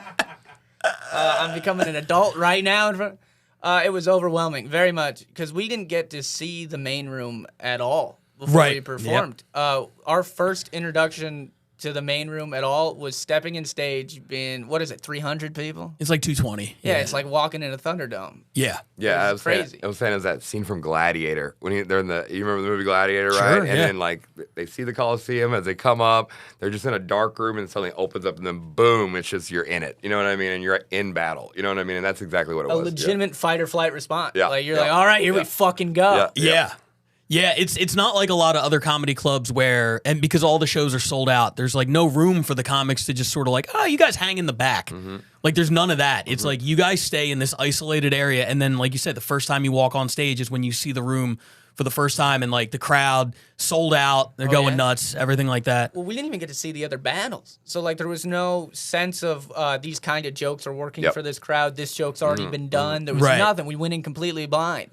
[SPEAKER 7] I'm becoming an adult right now. It was overwhelming, very much, because we didn't get to see the main room at all before we performed. Yep. Our first introduction to the main room at all was stepping in stage, being 300 people?
[SPEAKER 1] It's like 220.
[SPEAKER 7] Yeah, it's like walking in a Thunderdome.
[SPEAKER 1] Yeah,
[SPEAKER 8] I was
[SPEAKER 7] crazy.
[SPEAKER 8] I was saying it was that scene from Gladiator when they're in you remember the movie Gladiator,
[SPEAKER 1] sure,
[SPEAKER 8] right?
[SPEAKER 1] Yeah.
[SPEAKER 8] And then like they see the Coliseum as they come up, they're just in a dark room and it suddenly opens up and then boom, it's just you're in it. You know what I mean? And you're in battle. You know what I mean? And that's exactly what it was.
[SPEAKER 7] A legitimate fight or flight response.
[SPEAKER 8] Yeah.
[SPEAKER 7] Like you're like, all right, here we fucking go.
[SPEAKER 1] Yeah, it's not like a lot of other comedy clubs where, and because all the shows are sold out, there's like no room for the comics to just sort of like, oh, you guys hang in the back. Mm-hmm. Like there's none of that. It's like you guys stay in this isolated area, and then like you said, the first time you walk on stage is when you see the room for the first time, and like the crowd sold out, they're going nuts, everything like that.
[SPEAKER 7] Well, we didn't even get to see the other battles, so like there was no sense of these kind of jokes are working for this crowd. This joke's already been done. There was nothing. We went in completely blind.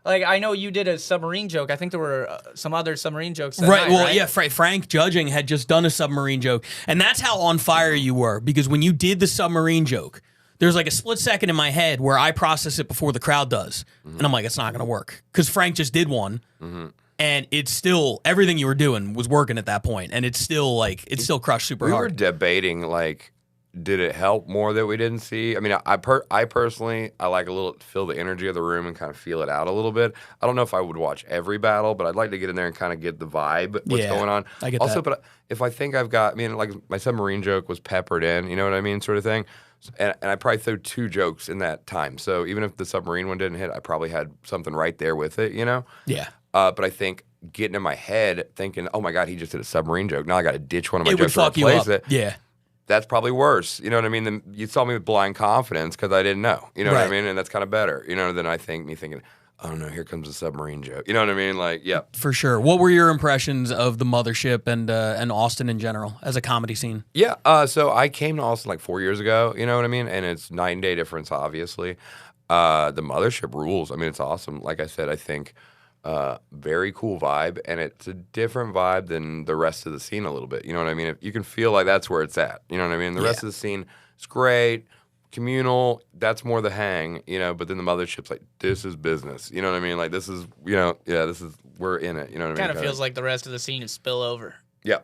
[SPEAKER 7] Like, I know you did a submarine joke. I think there were some other submarine jokes.
[SPEAKER 1] Frank Judging had just done a submarine joke. And that's how on fire you were. Because when you did the submarine joke, there's like a split second in my head where I process it before the crowd does. And I'm like, it's not going to work. Because Frank just did one. And it's still, everything you were doing was working at that point. And it's still crushed super hard.
[SPEAKER 8] We were debating, like, did it help more that we didn't see? I mean, I personally, I like a little feel the energy of the room and kind of feel it out a little bit. I don't know if I would watch every battle, but I'd like to get in there and kind of get the vibe, what's going on.
[SPEAKER 1] I get
[SPEAKER 8] also,
[SPEAKER 1] that.
[SPEAKER 8] But if I think I've got, like my submarine joke was peppered in, you know what I mean, sort of thing. And I probably threw 2 jokes in that time. So even if the submarine one didn't hit, I probably had something right there with it, you know?
[SPEAKER 1] Yeah.
[SPEAKER 8] But I think getting in my head thinking, oh my God, he just did a submarine joke. Now I got to ditch one of my
[SPEAKER 1] It would
[SPEAKER 8] jokes to
[SPEAKER 1] fuck you
[SPEAKER 8] replace
[SPEAKER 1] up.
[SPEAKER 8] it.
[SPEAKER 1] Yeah.
[SPEAKER 8] That's probably worse. You know what I mean? Then you saw me with blind confidence because I didn't know. You know what I mean? And that's kind of better. You know, than I think me thinking, oh no, here comes a submarine joke. You know what I mean? Like, yeah.
[SPEAKER 1] For sure. What were your impressions of the Mothership and Austin in general as a comedy scene?
[SPEAKER 8] Yeah. So I came to Austin like 4 years ago. You know what I mean? And it's night and day difference, obviously. The Mothership rules. I mean, it's awesome. Like I said, I think very cool vibe, and it's a different vibe than the rest of the scene a little bit. You know what I mean? If you can feel like that's where it's at. You know what I mean? The rest of the scene is great. Communal, that's more the hang, you know, but then the Mothership's like, this is business. You know what I mean? Like, this is, you know, this is, we're in it. You know what I mean?
[SPEAKER 7] Kind of feels like the rest of the scene is spillover.
[SPEAKER 8] Yeah.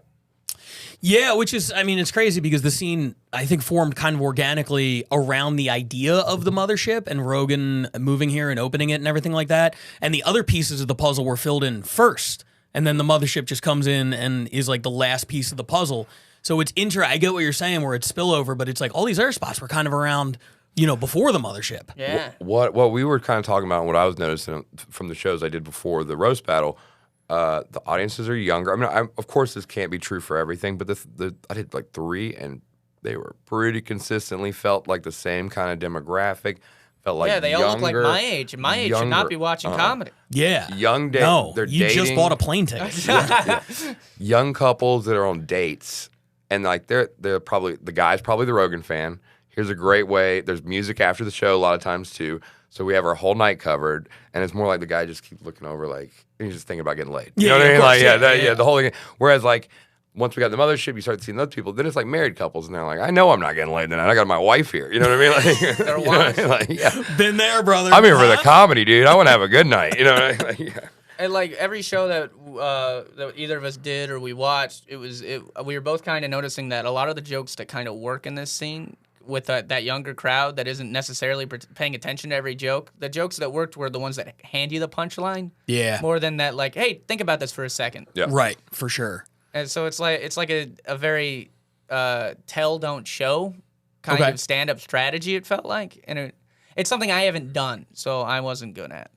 [SPEAKER 1] Yeah, which is, I mean, it's crazy because the scene, I think, formed kind of organically around the idea of the Mothership and Rogan moving here and opening it and everything like that. And the other pieces of the puzzle were filled in first. And then the Mothership just comes in and is like the last piece of the puzzle. So it's I get what you're saying where it's spillover, but it's like all these other spots were kind of around, you know, before the Mothership.
[SPEAKER 7] Yeah.
[SPEAKER 8] What we were kind of talking about and what I was noticing from the shows I did before the roast battle, the audiences are younger. I mean, of course this can't be true for everything, but I did like 3 and they were pretty consistently felt like the same kind of demographic. Felt like
[SPEAKER 7] they all look like my age, and my age should not be watching comedy.
[SPEAKER 1] Yeah.
[SPEAKER 8] Young they're
[SPEAKER 1] you
[SPEAKER 8] dating.
[SPEAKER 1] just bought a plane ticket.
[SPEAKER 8] Young couples that are on dates, and like they're probably, the guy's probably the Rogan fan. Here's a great way. There's music after the show a lot of times too. So we have our whole night covered, and it's more like the guy just keeps looking over like he's just thinking about getting laid. You know what I mean? Like the whole thing. Whereas like once we got the Mothership, you start seeing those people. Then it's like married couples, and they're like, I know I'm not getting laid tonight. I got my wife here. You know what I mean? Like,
[SPEAKER 7] They're
[SPEAKER 8] you know what I mean? Like, yeah.
[SPEAKER 1] Been there, brother.
[SPEAKER 8] I'm here for the comedy, dude. I want to have a good night. You know what I mean? Like, yeah.
[SPEAKER 7] And like every show that either of us did or we watched, we were both kind of noticing that a lot of the jokes that kind of work in this scene with that younger crowd that isn't necessarily paying attention to every joke, the jokes that worked were the ones that hand you the punchline.
[SPEAKER 1] Yeah.
[SPEAKER 7] More than that, like, hey, think about this for a second.
[SPEAKER 8] Yeah.
[SPEAKER 1] Right, for sure.
[SPEAKER 7] And so it's like a very tell don't show kind of stand-up strategy. It felt like, and it's something I haven't done, so I wasn't good at.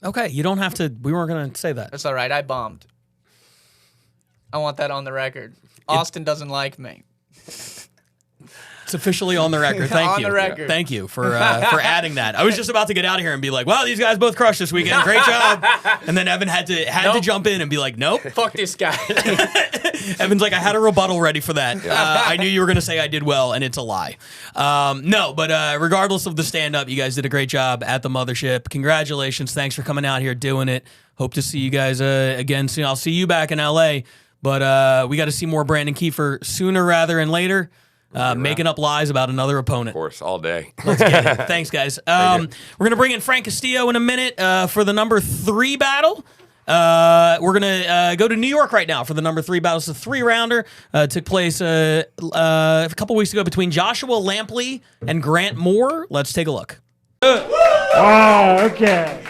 [SPEAKER 1] Okay, you don't have to. We weren't going to say that.
[SPEAKER 7] That's all right. I bombed. I want that on the record. Austin doesn't like me.
[SPEAKER 1] It's officially on the record. Thank
[SPEAKER 7] On
[SPEAKER 1] you.
[SPEAKER 7] the record.
[SPEAKER 1] Thank you for adding that. I was just about to get out of here and be like, "Wow, these guys both crushed this weekend. Great job." And then Evan had to jump in and be like, "Nope."
[SPEAKER 7] Fuck this guy.
[SPEAKER 1] Evan's like, "I had a rebuttal ready for that. I knew you were going to say I did well, and it's a lie." No, but regardless of the stand-up, you guys did a great job at the Mothership. Congratulations. Thanks for coming out here doing it. Hope to see you guys again soon. I'll see you back in L.A., but we got to see more Brandon KIEFER sooner rather than later. Making up lies about another opponent.
[SPEAKER 8] Of course, all day.
[SPEAKER 1] Let's get it. Thanks, guys. We're going to bring in Frank Castillo in a minute for the number 3 battle. We're going to go to New York right now for the number 3 battle. It's a 3-rounder. Took place a couple weeks ago between Joshua Lampley and Grant Moore. Let's take a look.
[SPEAKER 9] Okay.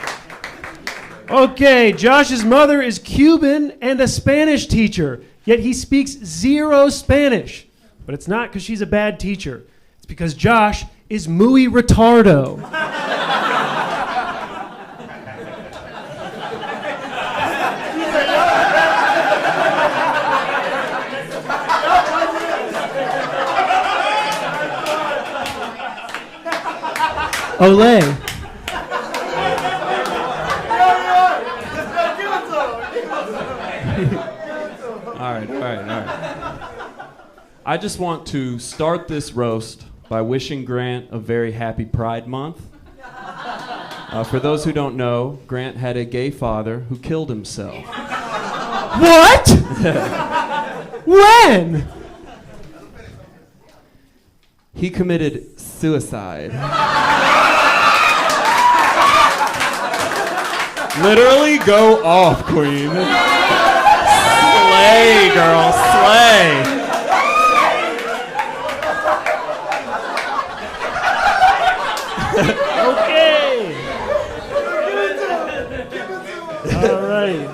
[SPEAKER 9] Okay, Josh's mother is Cuban and a Spanish teacher, yet he speaks 0 Spanish. But it's not because she's a bad teacher. It's because Josh is muy retardo. Olé.
[SPEAKER 10] All right. I just want to start this roast by wishing Grant a very happy Pride Month. For those who don't know, Grant had a gay father who killed himself.
[SPEAKER 9] What? When?
[SPEAKER 10] He committed suicide. Literally go off, queen. Slay, girl, slay.
[SPEAKER 9] Okay. All right.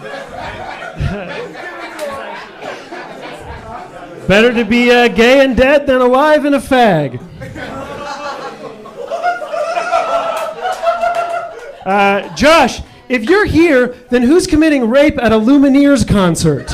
[SPEAKER 9] Better to be gay and dead than alive and a fag. Josh, If you're here, then who's committing rape at a Lumineers concert?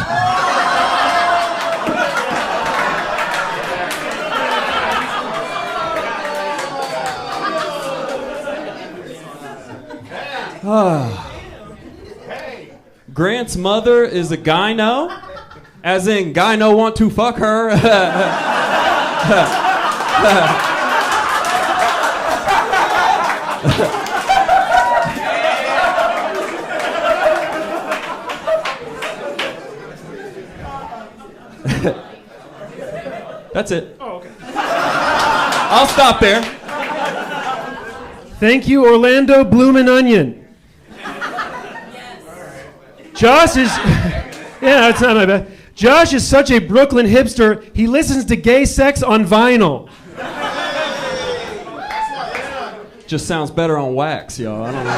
[SPEAKER 10] Grant's mother is a gyno, as in gyno want to fuck her. That's it.
[SPEAKER 9] Oh, okay.
[SPEAKER 10] I'll stop there.
[SPEAKER 9] Thank you, Orlando Bloomin' Onion. Josh is, yeah, it's not my bad. Josh is such a Brooklyn hipster, he listens to gay sex on vinyl.
[SPEAKER 10] Just sounds better on wax, y'all. I don't know.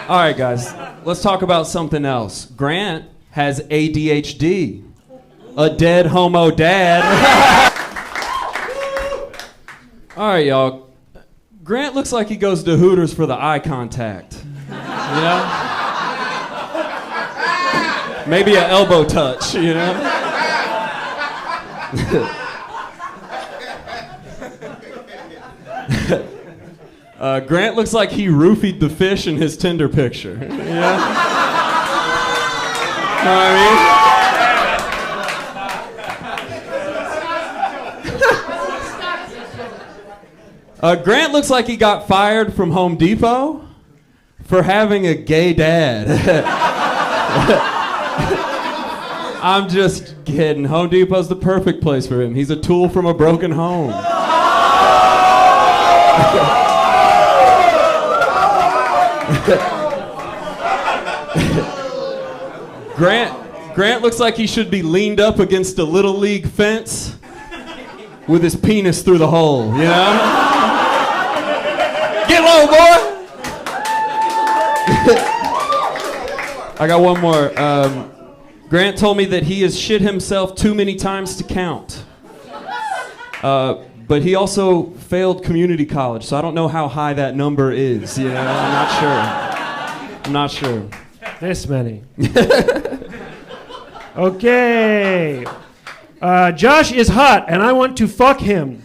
[SPEAKER 10] All right, guys, let's talk about something else. Grant has ADHD, a dead homo dad. All right, y'all. Grant looks like he goes to Hooters for the eye contact. You know? Maybe an elbow touch, you know? Grant looks like he roofied the fish in his Tinder picture. You know? Know what I mean? Grant looks like he got fired from Home Depot for having a gay dad. I'm just kidding. Home Depot's the perfect place for him. He's a tool from a broken home. Grant looks like he should be leaned up against a little league fence with his penis through the hole, you know? Get low, boy! I got one more. Grant told me that he has shit himself too many times to count. But he also failed community college, so I don't know how high that number is, you know? I'm not sure.
[SPEAKER 9] This many. Okay. Josh is hot, and I want to fuck him.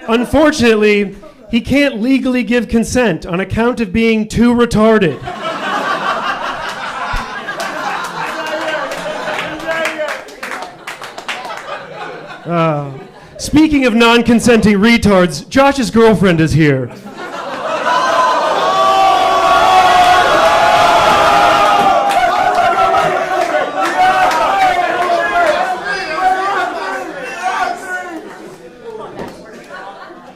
[SPEAKER 9] Unfortunately, he can't legally give consent on account of being too retarded. Speaking of non-consenting retards, Josh's girlfriend is here.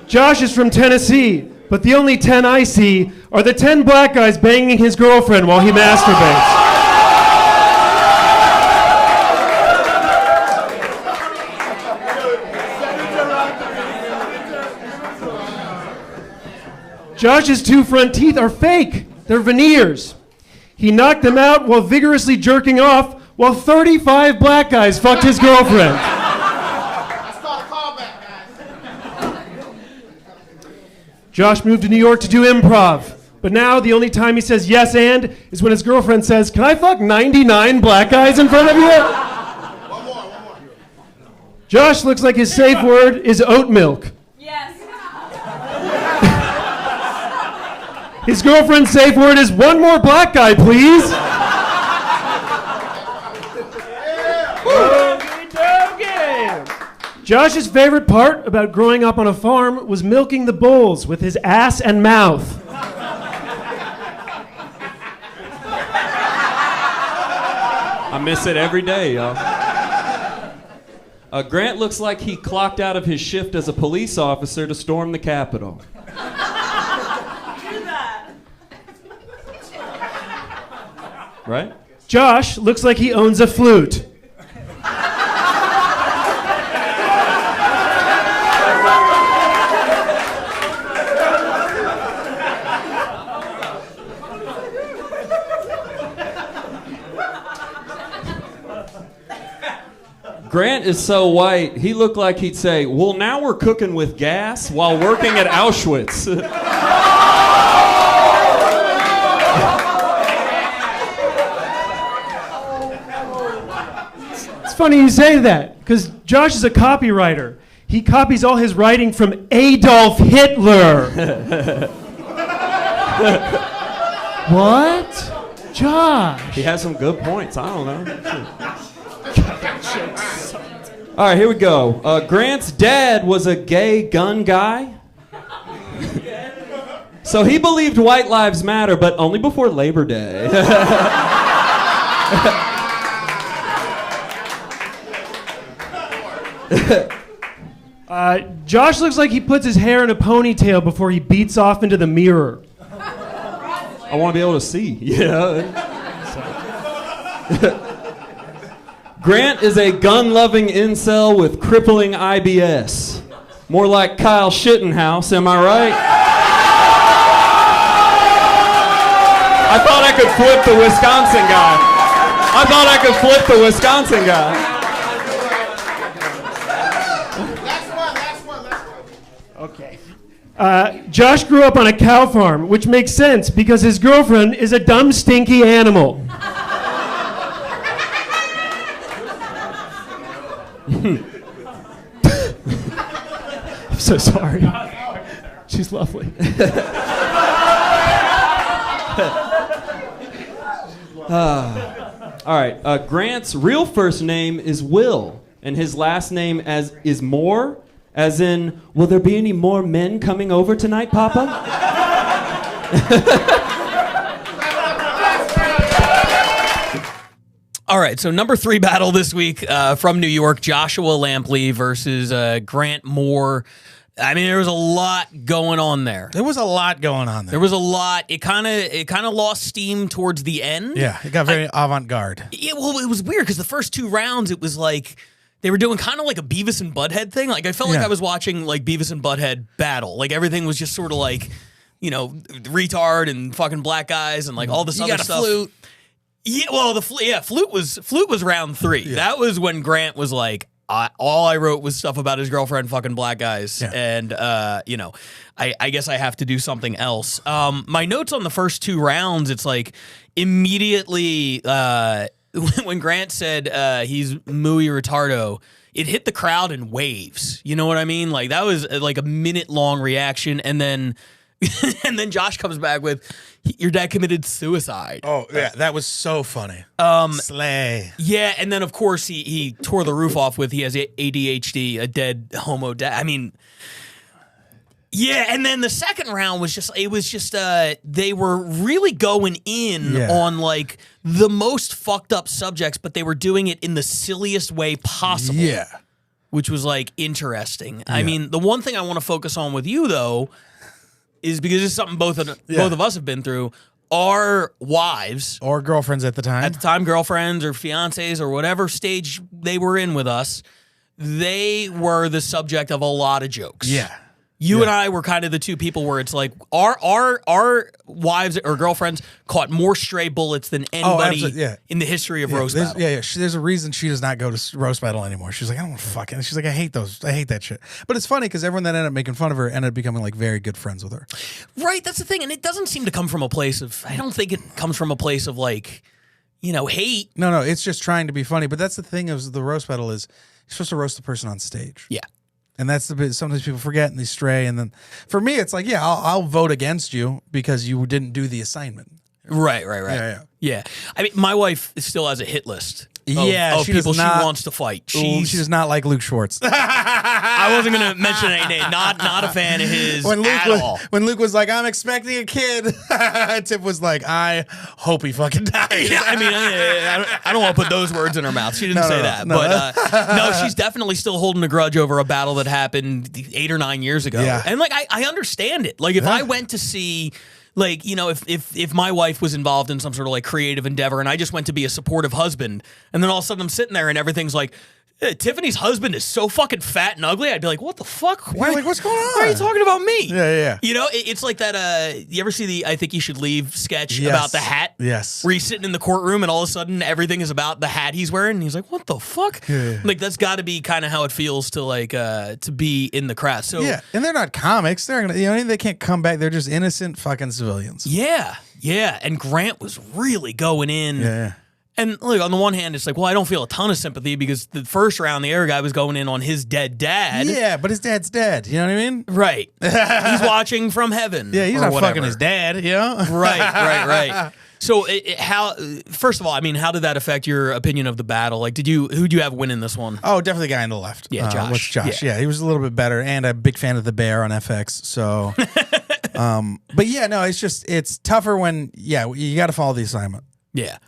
[SPEAKER 9] Josh is from Tennessee, but the only 10 I see are the 10 black guys banging his girlfriend while he masturbates. Josh's two front teeth are fake. They're veneers. He knocked them out while vigorously jerking off while 35 black guys fucked his girlfriend. Josh moved to New York to do improv, but now the only time he says yes and is when his girlfriend says, "Can I fuck 99 black guys in front of you?" One more. Josh looks like his safe word is oat milk.
[SPEAKER 11] Yes.
[SPEAKER 9] His girlfriend's safe word is one more black guy, please. Josh's favorite part about growing up on a farm was milking the bulls with his ass and mouth.
[SPEAKER 10] I miss it every day, y'all. Grant looks like he clocked out of his shift as a police officer to storm the Capitol. Right?
[SPEAKER 9] Josh looks like he owns a flute.
[SPEAKER 10] Grant is so white, he looked like he'd say, well, now we're cooking with gas while working at Auschwitz.
[SPEAKER 9] It's funny you say that, because Josh is a copywriter. He copies all his writing from Adolf Hitler. What? Josh.
[SPEAKER 10] He has some good points. I don't know. All right, here we go. Grant's dad was a gay gun guy. So he believed white lives matter, but only before Labor Day.
[SPEAKER 9] Josh looks like he puts his hair in a ponytail before he beats off into the mirror.
[SPEAKER 10] I want to be able to see. Yeah. Grant is a gun-loving incel with crippling IBS. More like Kyle Shittenhouse, am I right? I thought I could flip the Wisconsin guy.
[SPEAKER 9] Okay. Josh grew up on a cow farm, which makes sense because his girlfriend is a dumb, stinky animal. I'm so sorry. She's lovely.
[SPEAKER 10] All right. Grant's real first name is Will, and his last name is Moore, as in, will there be any more men coming over tonight, Papa?
[SPEAKER 1] All right, so number 3 battle this week from New York, Joshua Lampley versus Grant Moore. I mean, there was a lot going on there.
[SPEAKER 2] There was a lot going on there.
[SPEAKER 1] There was a lot. It kind of lost steam towards the end.
[SPEAKER 2] Yeah, it got very avant-garde.
[SPEAKER 1] Yeah, well, it was weird because the first 2 rounds, it was like they were doing kind of like a Beavis and Butthead thing. Like I felt like I was watching like Beavis and Butthead battle. Like everything was just sort of like, you know, retard and fucking black guys and like all this other stuff. Flute. Yeah, well, flute was round 3. Yeah. That was when Grant was like, all I wrote was stuff about his girlfriend fucking black guys, and you know, I guess I have to do something else. My notes on the first 2 rounds, it's like immediately when Grant said he's muy retardo, it hit the crowd in waves. You know what I mean? Like that was like a minute-long reaction, and then and then Josh comes back with, your dad committed suicide.
[SPEAKER 2] Oh, yeah, that was so funny. Slay.
[SPEAKER 1] Yeah, and then, of course, he tore the roof off with, he has ADHD, a dead homo dad. I mean, yeah, and then the second round was just, they were really going in on, like, the most fucked up subjects, but they were doing it in the silliest way possible.
[SPEAKER 2] Yeah.
[SPEAKER 1] Which was, like, interesting. Yeah. I mean, the one thing I want to focus on with you, though, is because it's something both of us have been through. Our wives
[SPEAKER 2] or girlfriends at the time,
[SPEAKER 1] girlfriends or fiancés or whatever stage they were in with us, they were the subject of a lot of jokes.
[SPEAKER 2] Yeah.
[SPEAKER 1] You and I were kind of the 2 people where it's like our wives or girlfriends caught more stray bullets than anybody in the history of roast battle.
[SPEAKER 2] There's a reason she does not go to roast battle anymore. She's like, I don't want to fucking. She's like, I hate that shit. But it's funny because everyone that ended up making fun of her ended up becoming like very good friends with her.
[SPEAKER 1] Right, that's the thing, and it doesn't seem to come from a place of. I don't think it comes from a place of like, you know, hate.
[SPEAKER 2] No, it's just trying to be funny. But that's the thing of the roast battle is you're supposed to roast the person on stage.
[SPEAKER 1] Yeah.
[SPEAKER 2] And that's the bit sometimes people forget and they stray. And then for me, it's like, I'll vote against you because you didn't do the assignment.
[SPEAKER 1] Right. Yeah. I mean, my wife still has a hit list. Of people she wants to fight.
[SPEAKER 2] She does not like Luke Schwartz.
[SPEAKER 1] I wasn't going to mention any name. Not a fan of his at all.
[SPEAKER 2] When Luke was like, I'm expecting a kid, Tip was like, I hope he fucking dies.
[SPEAKER 1] Yeah, I mean, I don't want to put those words in her mouth. She didn't say that. But no, she's definitely still holding a grudge over a battle that happened 8 or 9 years ago. Yeah. And like, I understand it. Like, if I went to see... Like, you know, if my wife was involved in some sort of like creative endeavor and I just went to be a supportive husband and then all of a sudden I'm sitting there and everything's like, Tiffany's husband is so fucking fat and ugly. I'd be like, what the fuck?
[SPEAKER 2] You're like, what's going on?
[SPEAKER 1] Why are you talking about me?
[SPEAKER 2] Yeah.
[SPEAKER 1] You know, it's like that. You ever see the I Think You Should Leave sketch
[SPEAKER 2] Yes.
[SPEAKER 1] about the hat?
[SPEAKER 2] Yes.
[SPEAKER 1] Where he's sitting in the courtroom and all of a sudden everything is about the hat he's wearing. And he's like, what the fuck?
[SPEAKER 2] Yeah.
[SPEAKER 1] Like, that's got to be kind of how it feels to like to be in the crowd. So
[SPEAKER 2] Yeah, and they're not comics. They're gonna, you know, they can't come back. They're just innocent fucking civilians.
[SPEAKER 1] yeah. And Grant was really going in.
[SPEAKER 2] Yeah.
[SPEAKER 1] And look, on the one hand, it's like, well, I don't feel a ton of sympathy because the first round, the air guy was going in on his dead dad.
[SPEAKER 2] Yeah, but his dad's dead. You know what I mean?
[SPEAKER 1] Right. He's watching from heaven.
[SPEAKER 2] Yeah, he's
[SPEAKER 1] or
[SPEAKER 2] not
[SPEAKER 1] whatever.
[SPEAKER 2] fucking his dad. You know?
[SPEAKER 1] Right. So, first of all, I mean, how did that affect your opinion of the battle? Like, who'd you have winning this one?
[SPEAKER 2] Oh, definitely the guy on the left.
[SPEAKER 1] Yeah, Josh.
[SPEAKER 2] What's Josh? Yeah, he was a little bit better, and I'm a big fan of the Bear on FX. So, but yeah, no, it's tougher when you got to follow the assignment.
[SPEAKER 1] Yeah.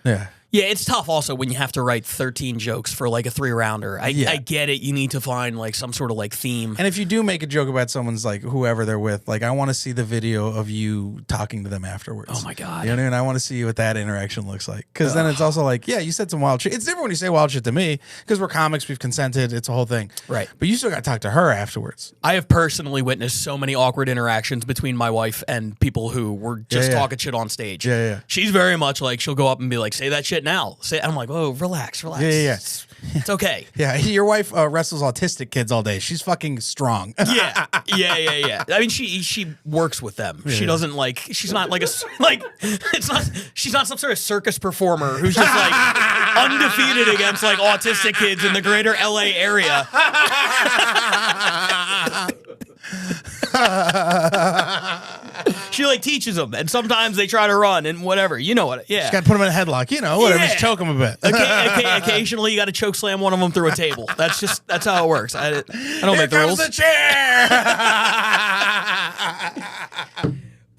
[SPEAKER 2] Yeah,
[SPEAKER 1] it's tough also when you have to write 13 jokes for like a 3-rounder. I get it. You need to find like some sort of like theme.
[SPEAKER 2] And if you do make a joke about someone's like whoever they're with, like I want to see the video of you talking to them afterwards.
[SPEAKER 1] Oh my God.
[SPEAKER 2] You know what I mean? I want to see what that interaction looks like. Because then it's also like, yeah, you said some wild shit. It's different when you say wild shit to me because we're comics, we've consented, it's a whole thing.
[SPEAKER 1] Right.
[SPEAKER 2] But you still got to talk to her afterwards.
[SPEAKER 1] I have personally witnessed so many awkward interactions between my wife and people who were just talking shit on stage.
[SPEAKER 2] Yeah.
[SPEAKER 1] She's very much like, she'll go up and be like, say that shit now. I'm like, oh, relax.
[SPEAKER 2] Yeah.
[SPEAKER 1] It's okay.
[SPEAKER 2] Yeah, your wife wrestles autistic kids all day. She's fucking strong.
[SPEAKER 1] Yeah. I mean, she works with them. She doesn't like. She's not like she's not some sort of circus performer who's just like undefeated against like autistic kids in the greater LA area. She like teaches them, and sometimes they try to run and whatever. You know what? Yeah.
[SPEAKER 2] Just got to put them in a headlock. You know, whatever.
[SPEAKER 1] Yeah.
[SPEAKER 2] Just choke them a bit.
[SPEAKER 1] Occasionally, you got to choke slam one of them through a table. That's how it works. I don't make the rules.
[SPEAKER 2] Here comes the chair.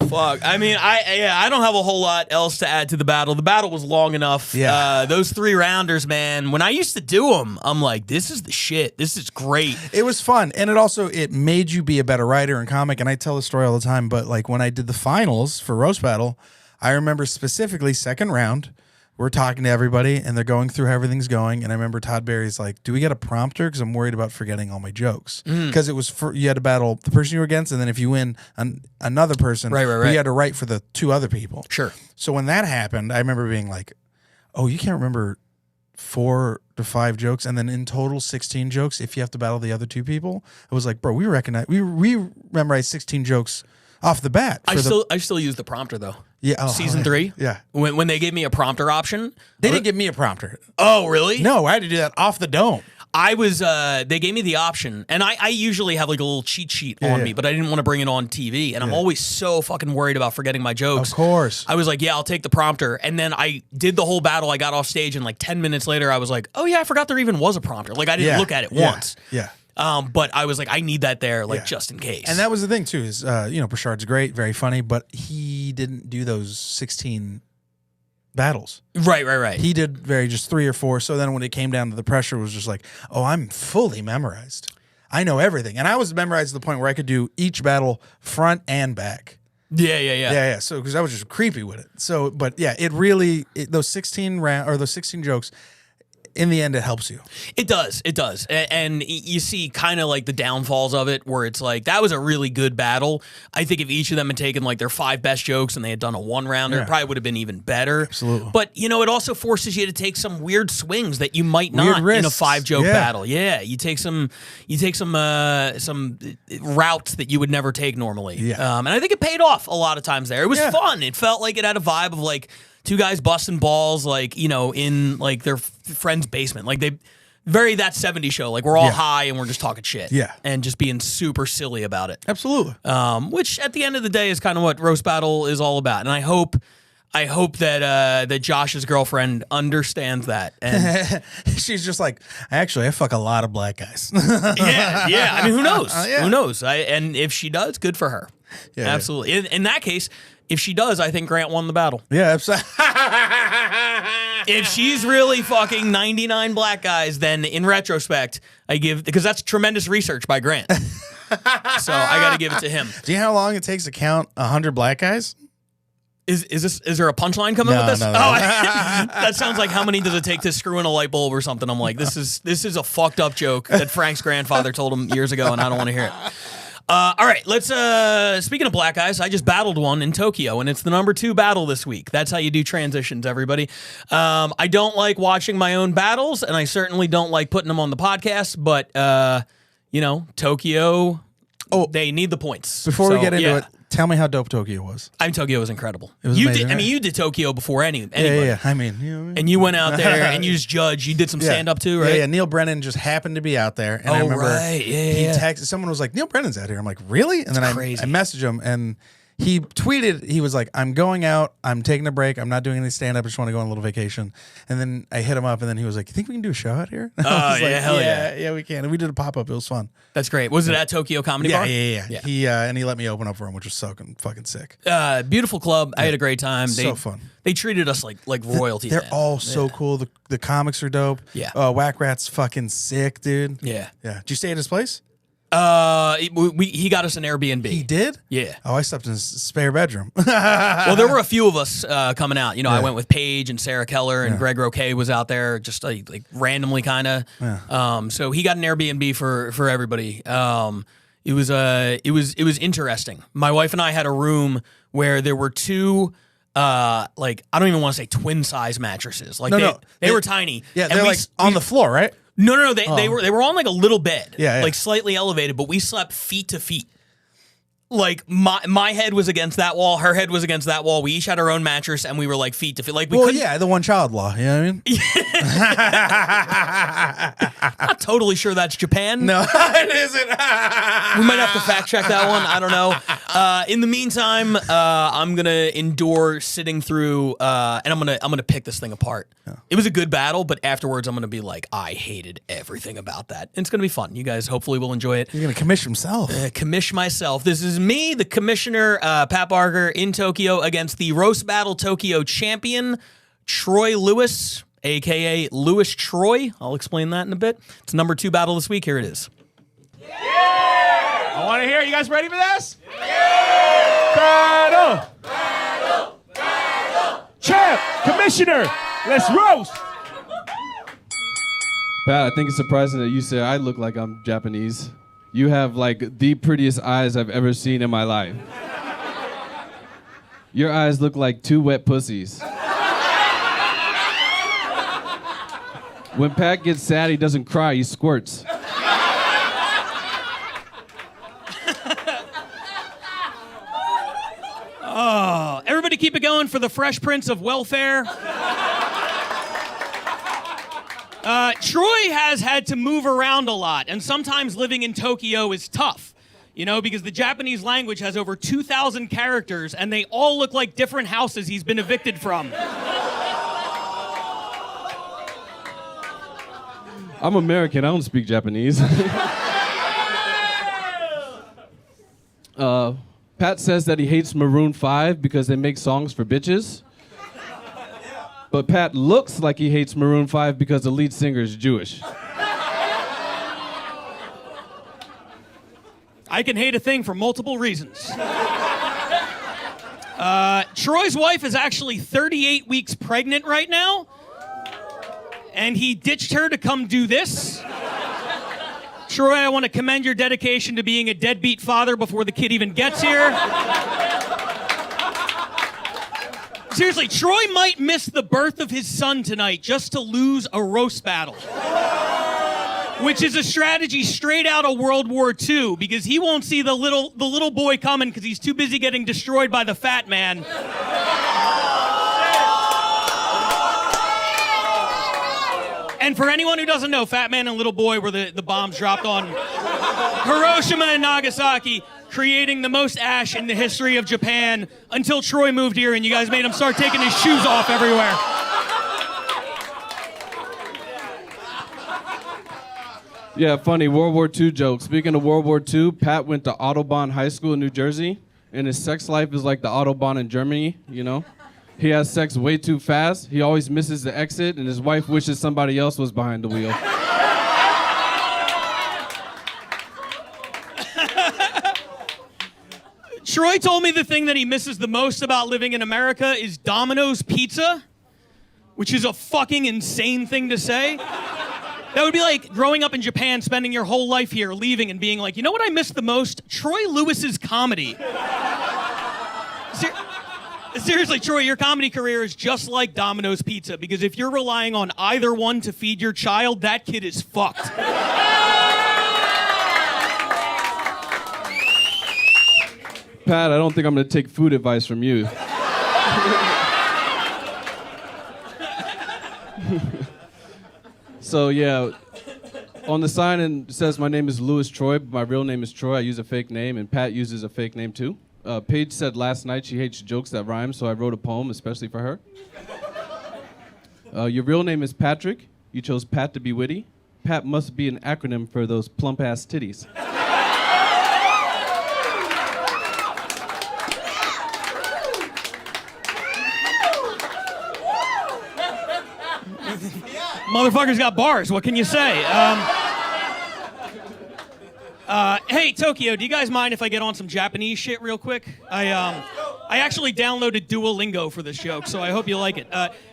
[SPEAKER 1] Fuck. I mean, I don't have a whole lot else to add to the battle. The battle was long enough.
[SPEAKER 2] Yeah.
[SPEAKER 1] Those 3-rounders, man. When I used to do them, I'm like, this is the shit. This is great.
[SPEAKER 2] It was fun, and it made you be a better writer and comic. And I tell the story all the time, but like when I did the finals for Roast Battle, I remember specifically second round. We're talking to everybody, and they're going through how everything's going. And I remember Todd Barry's like, "Do we get a prompter? Because I'm worried about forgetting all my jokes." Because it was you had to battle the person you were against, and then if you win another person,
[SPEAKER 1] Right.
[SPEAKER 2] you had to write for the 2 other people.
[SPEAKER 1] Sure.
[SPEAKER 2] So when that happened, I remember being like, "Oh, you can't remember 4 to 5 jokes, and then in total 16 jokes if you have to battle the other 2 people." I was like, "Bro, we memorized 16 jokes off the bat."
[SPEAKER 1] I still use the prompter though.
[SPEAKER 2] Yeah,
[SPEAKER 1] Season 3.
[SPEAKER 2] Yeah,
[SPEAKER 1] When they gave me a prompter option,
[SPEAKER 2] they didn't give me a prompter.
[SPEAKER 1] Oh, really?
[SPEAKER 2] No, I had to do that off the dome.
[SPEAKER 1] I was, they gave me the option, and I usually have like a little cheat sheet on me, but I didn't want to bring it on TV, and I'm always so fucking worried about forgetting my jokes.
[SPEAKER 2] Of course.
[SPEAKER 1] I was like, yeah, I'll take the prompter, and then I did the whole battle, I got off stage, and like 10 minutes later, I was like, oh yeah, I forgot there even was a prompter. Like, I didn't look at it once.
[SPEAKER 2] Yeah.
[SPEAKER 1] But I was like, I need that there, like, just in case.
[SPEAKER 2] And that was the thing, too, is, Burchard's great, very funny, but he didn't do those 16 battles.
[SPEAKER 1] Right.
[SPEAKER 2] He did just 3 or 4. So then when it came down to the pressure, it was just like, oh, I'm fully memorized. I know everything. And I was memorized to the point where I could do each battle front and back.
[SPEAKER 1] Yeah.
[SPEAKER 2] So, because I was just creepy with it. So, but yeah, those 16 jokes, in the end, it helps you.
[SPEAKER 1] It does. And you see kind of like the downfalls of it where it's like, that was a really good battle. I think if each of them had taken like their 5 best jokes and they had done a 1-rounder, it probably would have been even better.
[SPEAKER 2] Absolutely.
[SPEAKER 1] But, it also forces you to take some weird swings that you might not in a 5-joke battle. Yeah. You take some routes that you would never take normally.
[SPEAKER 2] Yeah.
[SPEAKER 1] And I think it paid off a lot of times there. It was fun. It felt like it had a vibe of like 2 guys busting balls, like, in like their friend's basement. Like that 70s show. Like we're all high and we're just talking shit.
[SPEAKER 2] Yeah.
[SPEAKER 1] And just being super silly about it.
[SPEAKER 2] Absolutely.
[SPEAKER 1] Which at the end of the day is kind of what Roast Battle is all about. And I hope that Josh's girlfriend understands that. And
[SPEAKER 2] she's just like, actually, I fuck a lot of black guys.
[SPEAKER 1] yeah. I mean, who knows? Who knows? And if she does, good for her.
[SPEAKER 2] Yeah,
[SPEAKER 1] absolutely. In that case, if she does, I think Grant won the battle.
[SPEAKER 2] Yeah, absolutely.
[SPEAKER 1] If she's really fucking 99 black guys, then in retrospect, because that's tremendous research by Grant. So I got to give it to him.
[SPEAKER 2] Do you know how long it takes to count 100 black guys?
[SPEAKER 1] Is there a punchline coming with this?
[SPEAKER 2] No.
[SPEAKER 1] That sounds like how many does it take to screw in a light bulb or something. I'm like, this is a fucked up joke that Frank's grandfather told him years ago, and I don't want to hear it. All right, let's. Speaking of black guys, I just battled one in Tokyo, and it's the number 2 battle this week. That's how you do transitions, everybody. I don't like watching my own battles, and I certainly don't like putting them on the podcast. But Tokyo. Oh, they need the points.
[SPEAKER 2] Before we get into it, tell me how dope Tokyo was.
[SPEAKER 1] Tokyo was incredible.
[SPEAKER 2] It was amazing, right?
[SPEAKER 1] You did Tokyo before anybody.
[SPEAKER 2] Yeah. I mean, you know what I mean?
[SPEAKER 1] And you went out there and you just judged. You did some stand up too, right?
[SPEAKER 2] Yeah. Neil Brennan just happened to be out there, and I remember he texted. Someone was like, "Neil Brennan's out here." I'm like, "Really?" And then I messaged him, and he tweeted. He was like, "I'm going out. I'm taking a break. I'm not doing any stand up. I just want to go on a little vacation." And then I hit him up, and then he was like, "You think we can do a show out here?"
[SPEAKER 1] Oh yeah, hell yeah,
[SPEAKER 2] yeah, we can. And we did a pop up. It was fun.
[SPEAKER 1] That's great. Was it at Tokyo Comedy Bar?
[SPEAKER 2] Yeah. He let me open up for him, which was so fucking sick.
[SPEAKER 1] Beautiful club. I had a great time.
[SPEAKER 2] So fun.
[SPEAKER 1] They treated us like royalty.
[SPEAKER 2] They're all so cool. The comics are dope.
[SPEAKER 1] Yeah.
[SPEAKER 2] Whack Rat's fucking sick, dude.
[SPEAKER 1] Yeah.
[SPEAKER 2] Did you stay at his place?
[SPEAKER 1] He got us an Airbnb.
[SPEAKER 2] He did?
[SPEAKER 1] Yeah.
[SPEAKER 2] Oh, I slept in his spare bedroom.
[SPEAKER 1] Well, there were a few of us coming out. I went with Paige and Sarah Keller, and Greg Roque was out there just like randomly kind of.
[SPEAKER 2] Yeah.
[SPEAKER 1] So he got an Airbnb for everybody. It was interesting. My wife and I had a room where there were 2 I don't even want to say twin size mattresses. Like they were tiny.
[SPEAKER 2] Yeah, they're like on the floor, right?
[SPEAKER 1] No. They were on like a little bed.
[SPEAKER 2] Yeah.
[SPEAKER 1] Like slightly elevated, but we slept feet to feet. Like my head was against that wall, her head was against that wall. We each had our own mattress, and we were like feet to feet. Like we couldn't.
[SPEAKER 2] The one child law. You know what I mean?
[SPEAKER 1] Not totally sure that's Japan.
[SPEAKER 2] No, it isn't.
[SPEAKER 1] We might have to fact check that one. I don't know. In the meantime, I'm gonna endure sitting through, and I'm gonna pick this thing apart. Yeah. It was a good battle, but afterwards, I'm gonna be like, I hated everything about that. And it's gonna be fun. You guys hopefully will enjoy it.
[SPEAKER 2] You're gonna commish himself.
[SPEAKER 1] Commish myself. This is me, the commissioner, Pat Barker, in Tokyo against the Roast Battle Tokyo champion, Troy Lewis, a.k.a. Lewis Troy. I'll explain that in a bit. It's number 2 battle this week. Here it is.
[SPEAKER 9] Yeah! I want to hear it. You guys ready for this? Yeah! Battle! Battle! Battle! Champ! Commissioner! Let's roast!
[SPEAKER 10] Pat, I think it's surprising that you say I look like I'm Japanese. You have like the prettiest eyes I've ever seen in my life. Your eyes look like 2 wet pussies. When Pat gets sad, he doesn't cry, he squirts.
[SPEAKER 1] Oh, everybody keep it going for the Fresh Prince of Welfare. Troy has had to move around a lot, and sometimes living in Tokyo is tough, because the Japanese language has over 2,000 characters, and they all look like different houses he's been evicted from.
[SPEAKER 10] I'm American, I don't speak Japanese. Pat says that he hates Maroon 5 because they make songs for bitches. But Pat looks like he hates Maroon 5 because the lead singer is Jewish.
[SPEAKER 1] I can hate a thing for multiple reasons. Troy's wife is actually 38 weeks pregnant right now, and he ditched her to come do this. Troy, I want to commend your dedication to being a deadbeat father before the kid even gets here. Seriously, Troy might miss the birth of his son tonight just to lose a roast battle. Which is a strategy straight out of World War II, because he won't see the little boy coming because he's too busy getting destroyed by the fat man. And for anyone who doesn't know, Fat Man and Little Boy were the bombs dropped on Hiroshima and Nagasaki, creating the most ash in the history of Japan until Troy moved here and you guys made him start taking his shoes off everywhere.
[SPEAKER 10] Yeah, funny World War II joke. Speaking of World War II, Pat went to Autobahn High School in New Jersey, and his sex life is like the Autobahn in Germany, He has sex way too fast. He always misses the exit, and his wife wishes somebody else was behind the wheel.
[SPEAKER 1] Troy told me the thing that he misses the most about living in America is Domino's Pizza, which is a fucking insane thing to say. That would be like growing up in Japan, spending your whole life here, leaving and being like, you know what I miss the most? Troy Lewis's comedy. Seriously, Troy, your comedy career is just like Domino's Pizza, because if you're relying on either one to feed your child, that kid is fucked.
[SPEAKER 10] Pat, I don't think I'm going to take food advice from you. So, yeah, on the sign it says my name is Louis Troy, but my real name is Troy. I use a fake name, and Pat uses a fake name, too. Paige said last night she hates jokes that rhyme, so I wrote a poem especially for her. Your real name is Patrick. You chose Pat to be witty. Pat must be an acronym for those plump-ass titties.
[SPEAKER 1] Motherfucker's got bars. What can you say? Hey, Tokyo, do you guys mind if I get on some Japanese shit real quick? I actually downloaded Duolingo for this joke, so I hope you like it.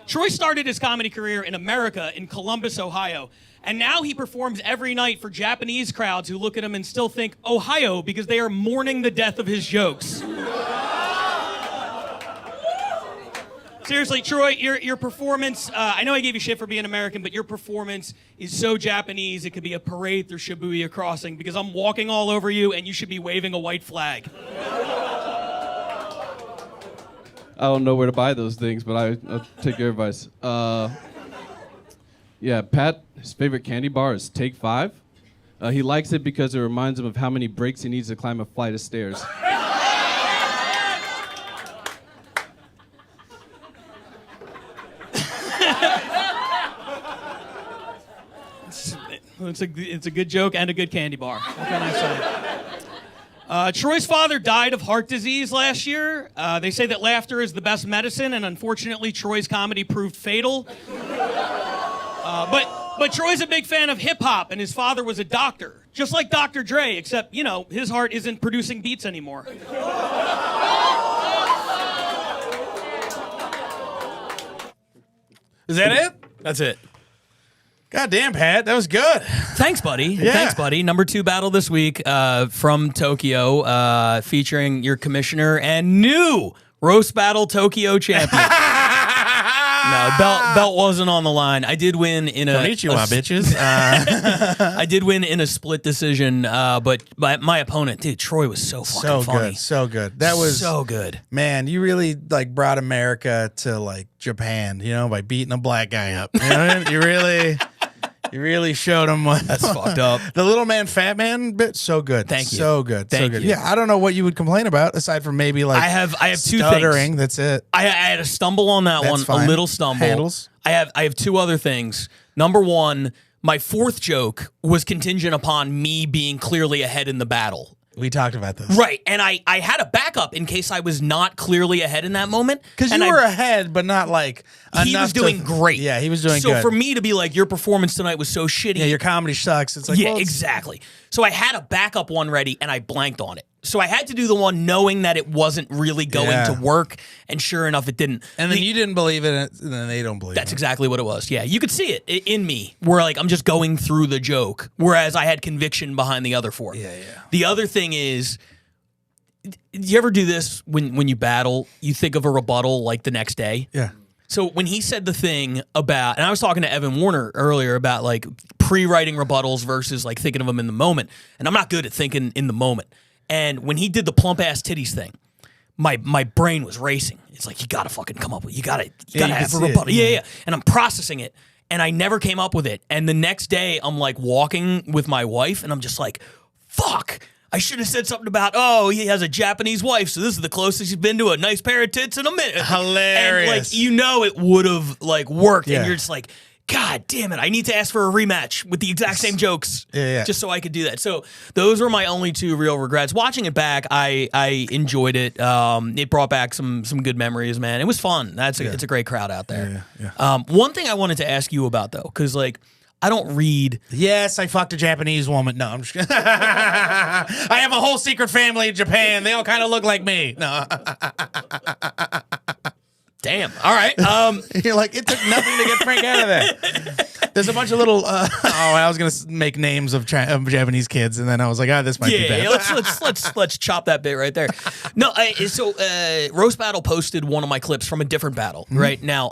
[SPEAKER 1] Troy started his comedy career in America, in Columbus, Ohio, and now he performs every night for Japanese crowds who look at him and still think Ohio because they are mourning the death of his jokes. Seriously, Troy, your performance, I know I gave you shit for being American, but your performance is so Japanese it could be a parade through Shibuya Crossing because I'm walking all over you and you should be waving a white flag.
[SPEAKER 10] I don't know where to buy those things, but I'll take your advice. Yeah, Pat, his favorite candy bar is Take 5. He likes it because it reminds him of how many breaks he needs to climb a flight of stairs.
[SPEAKER 1] It's a good joke and a good candy bar. What can I say? Troy's father died of heart disease last year. They say that laughter is the best medicine, and unfortunately, Troy's comedy proved fatal. But Troy's a big fan of hip-hop, and his father was a doctor. Just like Dr. Dre, except, you know, his heart isn't producing beats anymore.
[SPEAKER 2] Is that it?
[SPEAKER 1] That's it.
[SPEAKER 2] God damn, Pat, that was good.
[SPEAKER 1] Thanks, buddy.
[SPEAKER 2] Yeah.
[SPEAKER 1] Thanks, buddy. Number 2 battle this week from Tokyo, featuring your commissioner and new Roast Battle Tokyo champion. No, belt wasn't on the line. I did win in
[SPEAKER 2] Konnichiwa, bitches.
[SPEAKER 1] I did win in a split decision, but my opponent, dude, Troy was so fucking funny.
[SPEAKER 2] So good. That was
[SPEAKER 1] so good.
[SPEAKER 2] Man, you really like brought America to like Japan, you know, by beating a black guy up. You know what I mean? You really showed him what.
[SPEAKER 1] That's fucked up.
[SPEAKER 2] The little man, fat man bit, so good.
[SPEAKER 1] Thank you.
[SPEAKER 2] So good.
[SPEAKER 1] Thank
[SPEAKER 2] so good.
[SPEAKER 1] you.
[SPEAKER 2] Yeah, I don't know what you would complain about aside from maybe like
[SPEAKER 1] I have two
[SPEAKER 2] stuttering.
[SPEAKER 1] things.
[SPEAKER 2] That's it.
[SPEAKER 1] I had a stumble on that
[SPEAKER 2] That's
[SPEAKER 1] one,
[SPEAKER 2] fine.
[SPEAKER 1] a little stumble.
[SPEAKER 2] Handles.
[SPEAKER 1] I have 2 other things. Number 1, my 4th joke was contingent upon me being clearly ahead in the battle.
[SPEAKER 2] We talked about this.
[SPEAKER 1] Right, and I had a backup in case I was not clearly ahead in that moment.
[SPEAKER 2] Because you were ahead, but not like
[SPEAKER 1] he was doing great.
[SPEAKER 2] Yeah, he was doing
[SPEAKER 1] so
[SPEAKER 2] good.
[SPEAKER 1] for me to be like, your performance tonight was so shitty.
[SPEAKER 2] Yeah, your comedy sucks. It's like,
[SPEAKER 1] yeah,
[SPEAKER 2] well, it's-
[SPEAKER 1] exactly. So I had a backup one ready, and I blanked on it. So I had to do the one knowing that it wasn't really going
[SPEAKER 2] Yeah.
[SPEAKER 1] to work, and sure enough, it didn't.
[SPEAKER 2] And then you didn't believe it, and then they don't believe
[SPEAKER 1] That's
[SPEAKER 2] it.
[SPEAKER 1] exactly what it was. Yeah, you could see it in me, where like I'm just going through the joke, whereas I had conviction behind the other 4.
[SPEAKER 2] Yeah.
[SPEAKER 1] The other thing is, do you ever do this when you battle? You think of a rebuttal like the next day.
[SPEAKER 2] Yeah.
[SPEAKER 1] So when he said the thing about, and I was talking to Evan Warner earlier about like pre-writing rebuttals versus like thinking of them in the moment, and I'm not good at thinking in the moment. And when he did the plump ass titties thing, my brain was racing. It's like you gotta fucking come up with, you gotta have a rebuttal. Yeah. And I'm processing it, and I never came up with it. And the next day, I'm like walking with my wife, and I'm just like, fuck. I should have said something about, oh, he has a Japanese wife, so this is the closest he's been to a nice pair of tits in a minute.
[SPEAKER 2] Hilarious.
[SPEAKER 1] And like, you know, it would have like worked,
[SPEAKER 2] Yeah.
[SPEAKER 1] and you're just like, God damn it, I need to ask for a rematch with the exact same jokes,
[SPEAKER 2] Yeah.
[SPEAKER 1] just so I could do that. So those were my only 2 real regrets. Watching it back, I enjoyed it. It brought back some good memories, man. It was fun. It's a great crowd out there.
[SPEAKER 2] Yeah.
[SPEAKER 1] One thing I wanted to ask you about though, because like I don't read.
[SPEAKER 2] Yes, I fucked a Japanese woman. No, I'm just I have a whole secret family in Japan. They all kind of look like me. No.
[SPEAKER 1] Damn. All right.
[SPEAKER 2] You're like, it took nothing to get Frank out of there. There's a bunch of little. I was gonna make names of Japanese kids, and then I was like, this might be bad.
[SPEAKER 1] Let's chop that bit right there. No, so Roast Battle posted one of my clips from a different battle right now.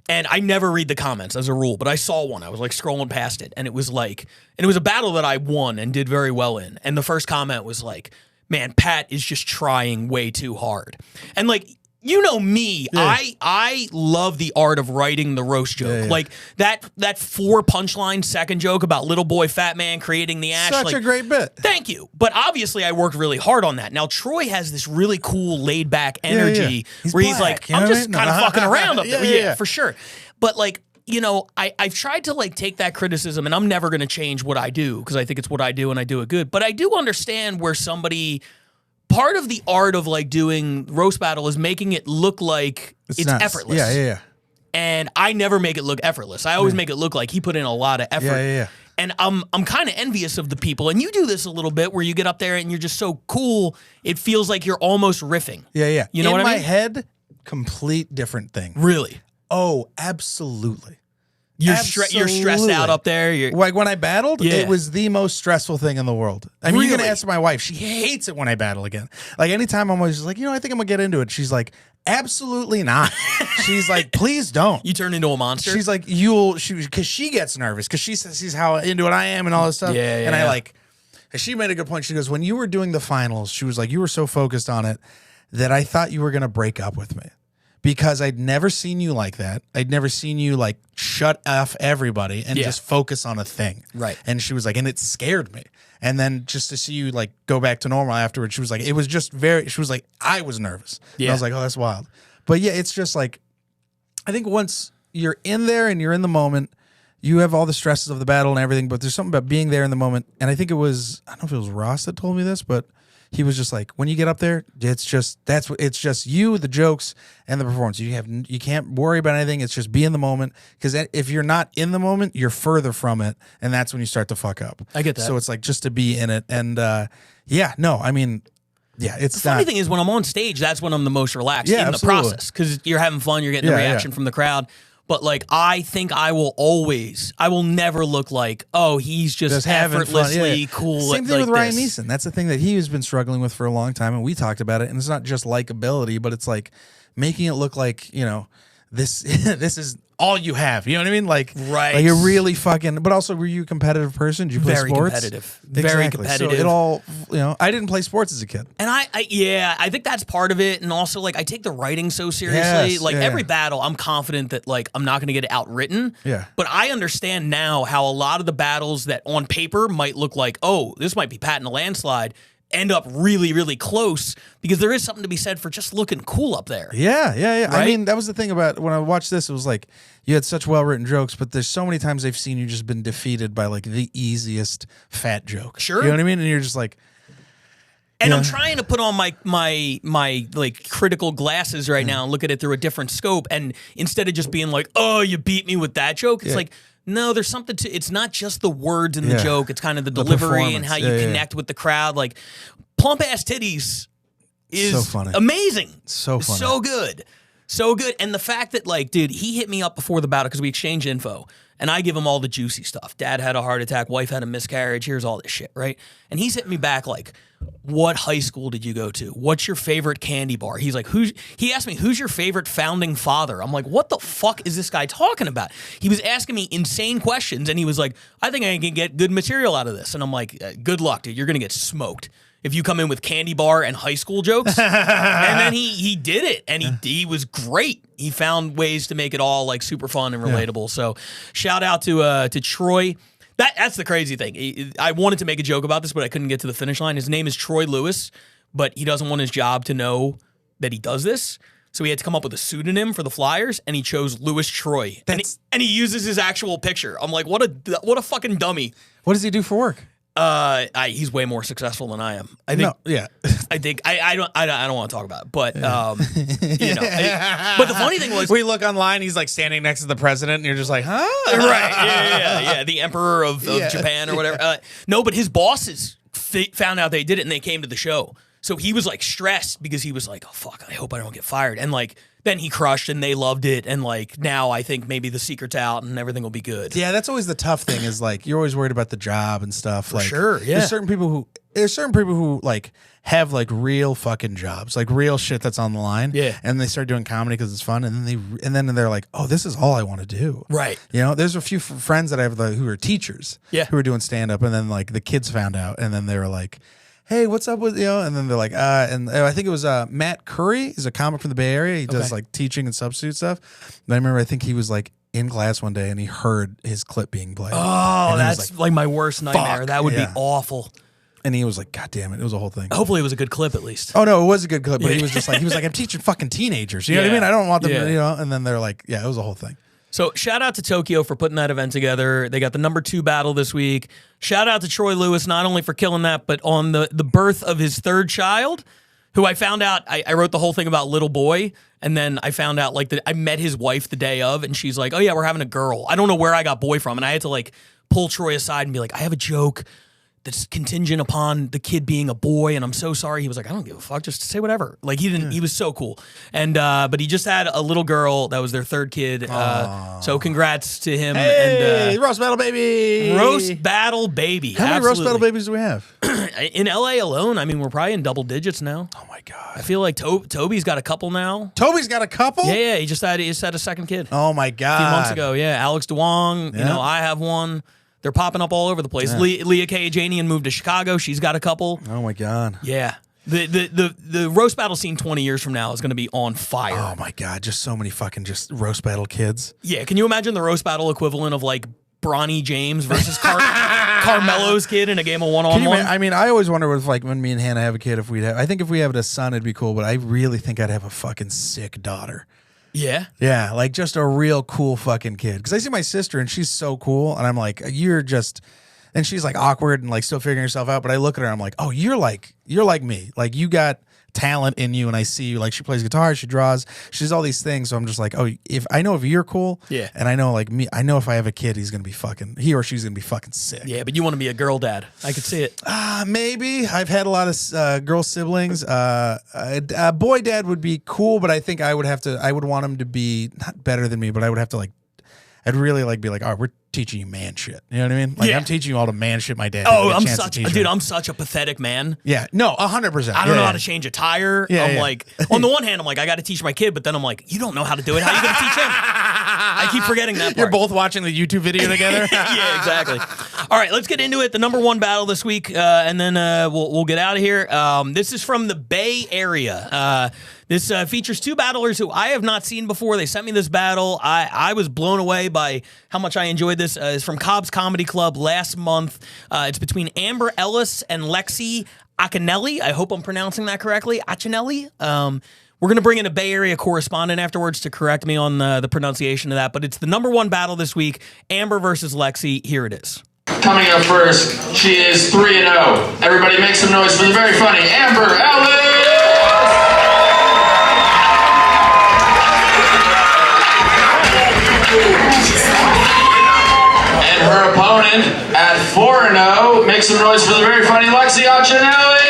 [SPEAKER 1] And I never read the comments as a rule, but I saw one. I was like scrolling past it, and it was a battle that I won and did very well in. And the first comment was like, "Man, Pat is just trying way too hard," and like. You know me, yeah. I love the art of writing the roast joke. Yeah. Like that 4 punchline second joke about little boy fat man creating the ash.
[SPEAKER 2] Such a great bit.
[SPEAKER 1] Thank you. But obviously I worked really hard on that. Now Troy has this really cool laid back energy where he's like, I'm just kind of fucking around up there. Yeah, for sure. But like, you know, I've tried to like take that criticism, and I'm never going to change what I do because I think it's what I do and I do it good. But I do understand where part of the art of like doing roast battle is making it look like it's effortless.
[SPEAKER 2] Yeah.
[SPEAKER 1] And I never make it look effortless. I always make it look like he put in a lot of effort.
[SPEAKER 2] Yeah.
[SPEAKER 1] And I'm kind of envious of the people. And you do this a little bit where you get up there and you're just so cool. It feels like you're almost riffing.
[SPEAKER 2] Yeah.
[SPEAKER 1] You know what I mean?
[SPEAKER 2] In my head, complete different thing.
[SPEAKER 1] Really?
[SPEAKER 2] Oh, absolutely.
[SPEAKER 1] You're stressed out up there.
[SPEAKER 2] Like when I battled, it was the most stressful thing in the world. I mean, you can ask my wife. She hates it when I battle again. Like anytime I'm always just like, I think I'm going to get into it. She's like, absolutely not. She's like, please don't.
[SPEAKER 1] You turn into a monster?
[SPEAKER 2] She's like, because she gets nervous because she sees how into it I am and all this stuff. And I like, she made a good point. She goes, when you were doing the finals, she was like, you were so focused on it that I thought you were going to break up with me. Because I'd never seen you like that. I'd never seen you like shut off everybody and just focus on a thing.
[SPEAKER 1] Right.
[SPEAKER 2] And she was like, and it scared me. And then just to see you like go back to normal afterwards, she was like, it was just she was like, I was nervous. Yeah. And I was like, oh, that's wild. But yeah, it's just like, I think once you're in there and you're in the moment, you have all the stresses of the battle and everything, but there's something about being there in the moment. And I think it was, I don't know if it was Ross that told me this, but he was just like, when you get up there, it's just you, the jokes, and the performance. You can't worry about anything. It's just be in the moment. Because if you're not in the moment, you're further from it, and that's when you start to fuck up.
[SPEAKER 1] I get that.
[SPEAKER 2] So it's like just to be in it, and it's
[SPEAKER 1] the funny thing is when I'm on stage, that's when I'm the most relaxed in the process because you're having fun, you're getting the reaction from the crowd. But like, I think I will never look like, oh, he's just effortlessly cool.
[SPEAKER 2] Same thing with Ryan Neeson. That's the thing that he has been struggling with for a long time, and we talked about it. And it's not just likability, but it's like making it look like this is all you have. You know what I mean? Like,
[SPEAKER 1] right.
[SPEAKER 2] Like you're really fucking. But also, were you a competitive person? Did you play sports?
[SPEAKER 1] Very competitive.
[SPEAKER 2] So it all, I didn't play sports as a kid.
[SPEAKER 1] And I think that's part of it. And also, like, I take the writing so seriously.
[SPEAKER 2] Yes,
[SPEAKER 1] every battle, I'm confident that like I'm not going to get outwritten.
[SPEAKER 2] Yeah.
[SPEAKER 1] But I understand now how a lot of the battles that on paper might look like, oh, this might be Pat in a landslide, end up really, really close because there is something to be said for just looking cool up there.
[SPEAKER 2] Yeah.
[SPEAKER 1] Right?
[SPEAKER 2] I mean, that was the thing about when I watched this, it was like you had such well-written jokes, but there's so many times I've seen you just been defeated by like the easiest fat joke.
[SPEAKER 1] Sure.
[SPEAKER 2] You know what I mean? And you're just like...
[SPEAKER 1] And I'm trying to put on my like critical glasses right now and look at it through a different scope. And instead of just being like, oh, you beat me with that joke, it's like, no, there's something to it's not just the words in the joke, it's kind of the delivery and how you connect with the crowd. Like plump ass titties is
[SPEAKER 2] so funny.
[SPEAKER 1] Amazing.
[SPEAKER 2] So funny.
[SPEAKER 1] So good. So good. And the fact that like, dude, he hit me up before the battle because we exchanged info. And I give him all the juicy stuff. Dad had a heart attack, wife had a miscarriage, here's all this shit, right? And he's hitting me back like, what high school did you go to? What's your favorite candy bar? He's like, he asked me, who's your favorite founding father? I'm like, what the fuck is this guy talking about? He was asking me insane questions, and he was like, I think I can get good material out of this. And I'm like, good luck, dude. You're going to get smoked if you come in with candy bar and high school jokes. And then he did it, and he was great. He found ways to make it all like super fun and relatable. So shout out to Troy. That's the crazy thing. I wanted to make a joke about this, but I couldn't get to the finish line. His name is Troy Lewis, but he doesn't want his job to know that he does this. So he had to come up with a pseudonym for the Flyers, and he chose Lewis Troy. And he uses his actual picture. I'm like, what a fucking dummy.
[SPEAKER 2] What does he do for work?
[SPEAKER 1] He's way more successful than I am. I think.
[SPEAKER 2] No, yeah.
[SPEAKER 1] I think I don't want to talk about it, but you know. But the funny thing was,
[SPEAKER 2] we look online. He's like standing next to the president, and you're just like, huh?
[SPEAKER 1] Right? Yeah. The emperor of Japan or whatever. No, but his bosses found out they did it, and they came to the show. So he was like stressed because he was like, oh fuck, I hope I don't get fired. And like then he crushed, and they loved it, and like now I think maybe the secret's out, and everything will be good.
[SPEAKER 2] Yeah, that's always the tough thing. Is like you're always worried about the job and stuff.
[SPEAKER 1] For
[SPEAKER 2] like,
[SPEAKER 1] sure. Yeah.
[SPEAKER 2] There's certain people who like have like real fucking jobs, like real shit that's on the line.
[SPEAKER 1] Yeah.
[SPEAKER 2] And they start doing comedy because it's fun, and then they're like, oh, this is all I want to do.
[SPEAKER 1] Right.
[SPEAKER 2] You know, there's a few friends that I have who are teachers.
[SPEAKER 1] Yeah.
[SPEAKER 2] Who are doing stand up, and then like the kids found out, and then they were like, hey, what's up with, you know, and then they're like, and I think it was Matt Curry. He's a comic from the Bay Area. He does like teaching and substitute stuff. And I remember, I think he was like in class one day, and he heard his clip being played.
[SPEAKER 1] Oh, that's like my worst nightmare. That would be awful.
[SPEAKER 2] And he was like, God damn it. It was a whole thing.
[SPEAKER 1] Hopefully it was a good clip at least.
[SPEAKER 2] Oh, no, it was a good clip, but he was just like, I'm teaching fucking teenagers. You know what I mean? I don't want them to, you know, and then they're like, yeah, it was a whole thing.
[SPEAKER 1] So shout out to Tokyo for putting that event together. They got the #2 battle this week. Shout out to Troy Lewis, not only for killing that, but on the birth of his third child, who I found out, I wrote the whole thing about little boy, and then I found out like that I met his wife the day of, and she's like, oh yeah, we're having a girl. I don't know where I got boy from, and I had to like pull Troy aside and be like, I have a joke that's contingent upon the kid being a boy, and I'm so sorry. He was like, I don't give a fuck, just say whatever. Like he didn't. He was so cool, and but he just had a little girl that was their third kid. So congrats to him.
[SPEAKER 2] Hey,
[SPEAKER 1] and
[SPEAKER 2] roast battle baby,
[SPEAKER 1] roast battle baby.
[SPEAKER 2] How many roast battle babies do we have
[SPEAKER 1] in LA alone? I mean, we're probably in double digits now.
[SPEAKER 2] Oh my god!
[SPEAKER 1] I feel like Toby's got a couple now.
[SPEAKER 2] Toby's got a couple.
[SPEAKER 1] Yeah. He just had a second kid.
[SPEAKER 2] Oh my god!
[SPEAKER 1] A few months ago. Yeah, Alex DeWong. You know, I have one. They're popping up all over the place. Yeah. Leah Kajanian moved to Chicago. She's got a couple.
[SPEAKER 2] Oh my god!
[SPEAKER 1] Yeah, the roast battle scene 20 years from now is going to be on fire.
[SPEAKER 2] Oh my god! Just so many fucking just roast battle kids.
[SPEAKER 1] Yeah, can you imagine the roast battle equivalent of like Bronny James versus Carmelo's kid in a game of one-on-one?
[SPEAKER 2] I mean, I always wonder if like when me and Hannah have a kid, if we'd have. I think if we have a son, it'd be cool. But I really think I'd have a fucking sick daughter.
[SPEAKER 1] Yeah?
[SPEAKER 2] Yeah, like just a real cool fucking kid. Because I see my sister and she's so cool. And I'm like, you're just... And she's like awkward and like still figuring herself out. But I look at her and I'm like, oh, you're like me. Like you got talent in you. And I see you. Like she plays guitar, she draws, she does all these things. So I'm just like, oh, if you're cool.
[SPEAKER 1] Yeah.
[SPEAKER 2] And I know like me, I know if I have a kid, he or she's going to be fucking sick.
[SPEAKER 1] Yeah, but you want to be a girl dad. I could see it.
[SPEAKER 2] Maybe. I've had a lot of girl siblings. A boy dad would be cool, but I think I would want him to be not better than me, but I would have to like, I'd really like be like, all right, we're teaching you man shit. You know what I mean? Like I'm teaching you all the man shit my dad did.
[SPEAKER 1] Oh, I'm such a pathetic man.
[SPEAKER 2] Yeah. No, 100%.
[SPEAKER 1] I don't know how to change a tire. I'm like, on the one hand, I'm like, I got to teach my kid, but then I'm like, you don't know how to do it. How are you going to teach him? I keep forgetting that part.
[SPEAKER 2] You're both watching the YouTube video together?
[SPEAKER 1] Yeah, exactly. All right, let's get into it. The #1 battle this week, and then we'll get out of here. This is from the Bay Area. This features two battlers who I have not seen before. They sent me this battle. I was blown away by how much I enjoyed this. It's from Cobb's Comedy Club last month. It's between Amber Ellis and Lexi Acinelli. I hope I'm pronouncing that correctly. Acinelli. We're going to bring in a Bay Area correspondent afterwards to correct me on the pronunciation of that. But it's the #1 battle this week, Amber versus Lexi. Here it is.
[SPEAKER 11] Coming up first, she is 3-0. Everybody make some noise for the very funny Amber Ellis! And her opponent at 4-0, make some noise for the very funny Lexi Acinelli!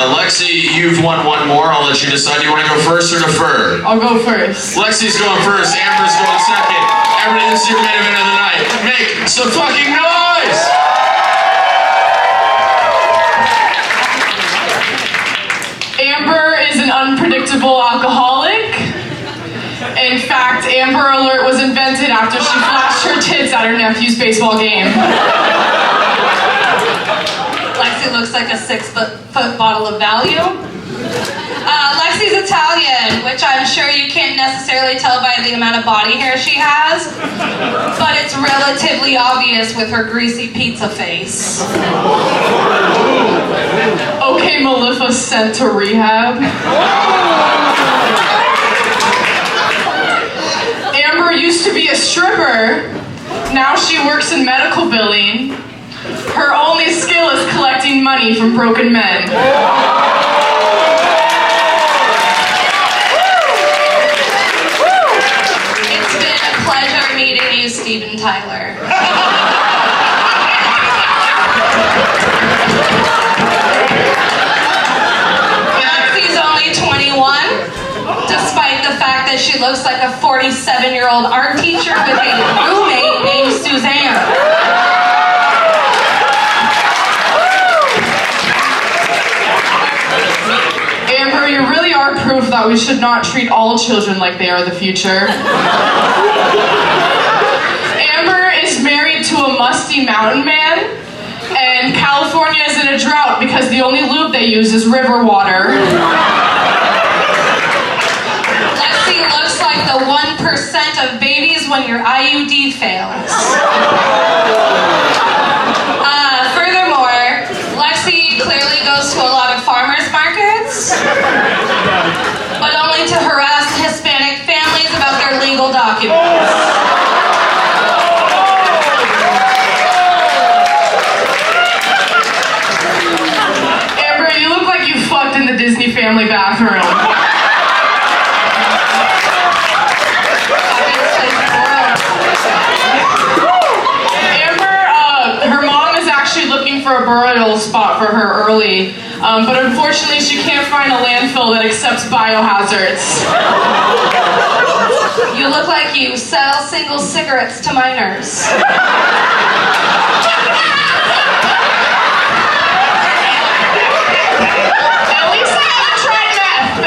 [SPEAKER 11] Lexi, you've won one more. I'll let you decide. Do you want to go first or defer?
[SPEAKER 12] I'll go first.
[SPEAKER 11] Lexi's going first. Amber's going second. Everybody, this is your main event of the night. Make some fucking noise!
[SPEAKER 12] Amber is an unpredictable alcoholic. In fact, Amber Alert was invented after she flashed her tits at her nephew's baseball game.
[SPEAKER 13] Lexi looks like a 6-foot bottle of value. Lexi's Italian, which I'm sure you can't necessarily tell by the amount of body hair she has, but it's relatively obvious with her greasy pizza face.
[SPEAKER 12] Okay, Maleficent to rehab. used to be a stripper. Now she works in medical billing. Her only skill is collecting money from broken men.
[SPEAKER 13] It's been a pleasure meeting you, Steven Tyler. Lexi's only 21, despite the fact that she looks like a 47-year-old art teacher with a roommate named Suzanne.
[SPEAKER 12] Amber, you really are proof that we should not treat all children like they are the future. Amber is married to a musty mountain man, and California is in a drought because the only lube they use is river water.
[SPEAKER 13] Lexi looks like the 1% of babies when your IUD fails. Furthermore, Lexi clearly goes to a lot of farmers markets, but only to harass Hispanic families about their legal documents.
[SPEAKER 12] Amber, you look like you fucked in the Disney family bathroom. Her mom is actually looking for a burial spot for her early, but unfortunately she can't find a landfill that accepts biohazards.
[SPEAKER 13] You look like you sell single cigarettes to minors.
[SPEAKER 12] At least I haven't tried meth.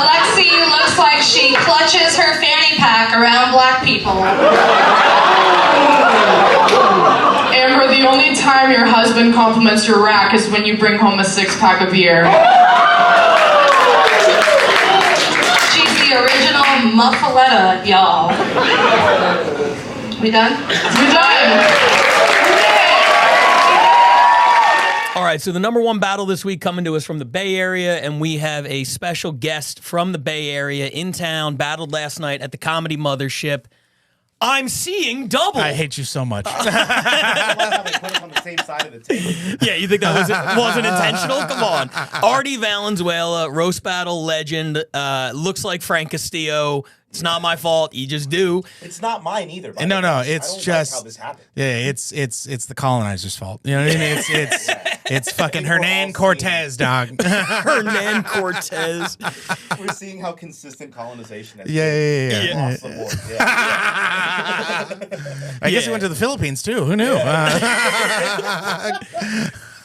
[SPEAKER 13] Lexi looks like she clutches her fanny pack around black people.
[SPEAKER 12] Amber, the only time your husband compliments your rack is when you bring home a 6-pack of beer.
[SPEAKER 13] She's the original muffaletta, y'all. We done?
[SPEAKER 12] We done.
[SPEAKER 1] All right, so the number one battle this week coming to us from the Bay Area, and we have a special guest from the Bay Area in town, battled last night at the Comedy Mothership. I'm seeing double.
[SPEAKER 2] I hate you so much.
[SPEAKER 14] I love how they put us on the same side of the table.
[SPEAKER 1] Yeah, you think that wasn't intentional? Come on. Artie Valenzuela, roast battle legend, looks like Frank Castillo. It's not my fault. You just do.
[SPEAKER 14] It's not mine either.
[SPEAKER 2] No, it's
[SPEAKER 14] I don't
[SPEAKER 2] just
[SPEAKER 14] like how this happened.
[SPEAKER 2] Yeah, it's the colonizer's fault. You know what I mean? It's fucking Hernan Cortez, dog.
[SPEAKER 1] Hernan Cortez.
[SPEAKER 14] We're seeing how consistent colonization has
[SPEAKER 2] Yeah.
[SPEAKER 14] been across the board.
[SPEAKER 2] I guess he went to the Philippines too. Who knew?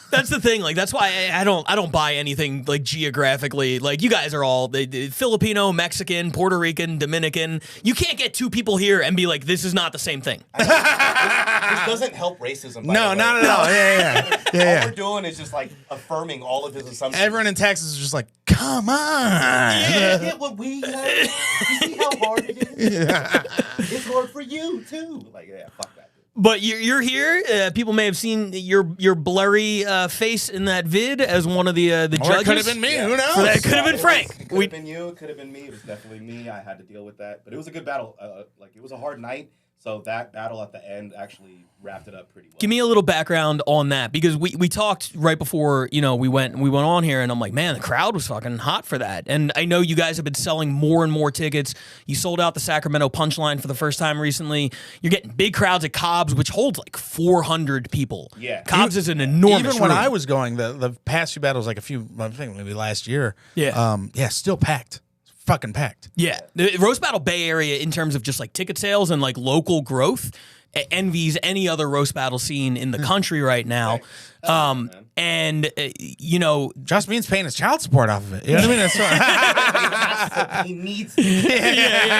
[SPEAKER 1] That's the thing. Like, that's why I don't buy anything like geographically. Like, you guys are all Filipino, Mexican, Puerto Rican, Dominican. You can't get two people here and be like, this is not the same thing.
[SPEAKER 14] This doesn't help racism.
[SPEAKER 2] No, not at all. Yeah.
[SPEAKER 14] All we're doing is just like affirming all of his assumptions.
[SPEAKER 2] Everyone in Texas is just like, come on.
[SPEAKER 14] You get what we have. You see how hard it is? It's hard for you too. Like, yeah, fuck that.
[SPEAKER 1] But you're here. People may have seen your blurry face in that vid as one of the judges.
[SPEAKER 2] Or it could have been me.
[SPEAKER 14] Yeah.
[SPEAKER 2] Who knows?
[SPEAKER 1] Or that could have been Frank.
[SPEAKER 14] It could have been you. It could have been me. It was definitely me. I had to deal with that. But it was a good battle. It was a hard night. So that battle at the end actually wrapped it up pretty well.
[SPEAKER 1] Give me a little background on that, because we talked right before we went on here, and I'm like, man, the crowd was fucking hot for that. And I know you guys have been selling more and more tickets. You sold out the Sacramento Punchline for the first time recently. You're getting big crowds at Cobb's, which holds like 400 people.
[SPEAKER 14] Yeah,
[SPEAKER 1] Cobb's is an enormous.
[SPEAKER 2] Even when
[SPEAKER 1] room.
[SPEAKER 2] I was going, the past few battles, like I think maybe last year.
[SPEAKER 1] Yeah.
[SPEAKER 2] Still packed. Fucking packed.
[SPEAKER 1] Yeah, the Roast Battle Bay Area, in terms of just like ticket sales and like local growth, envies any other roast battle scene in the country right now. And
[SPEAKER 2] Josh Bean's paying his child support off of it. You know what I mean? That's
[SPEAKER 14] he needs it.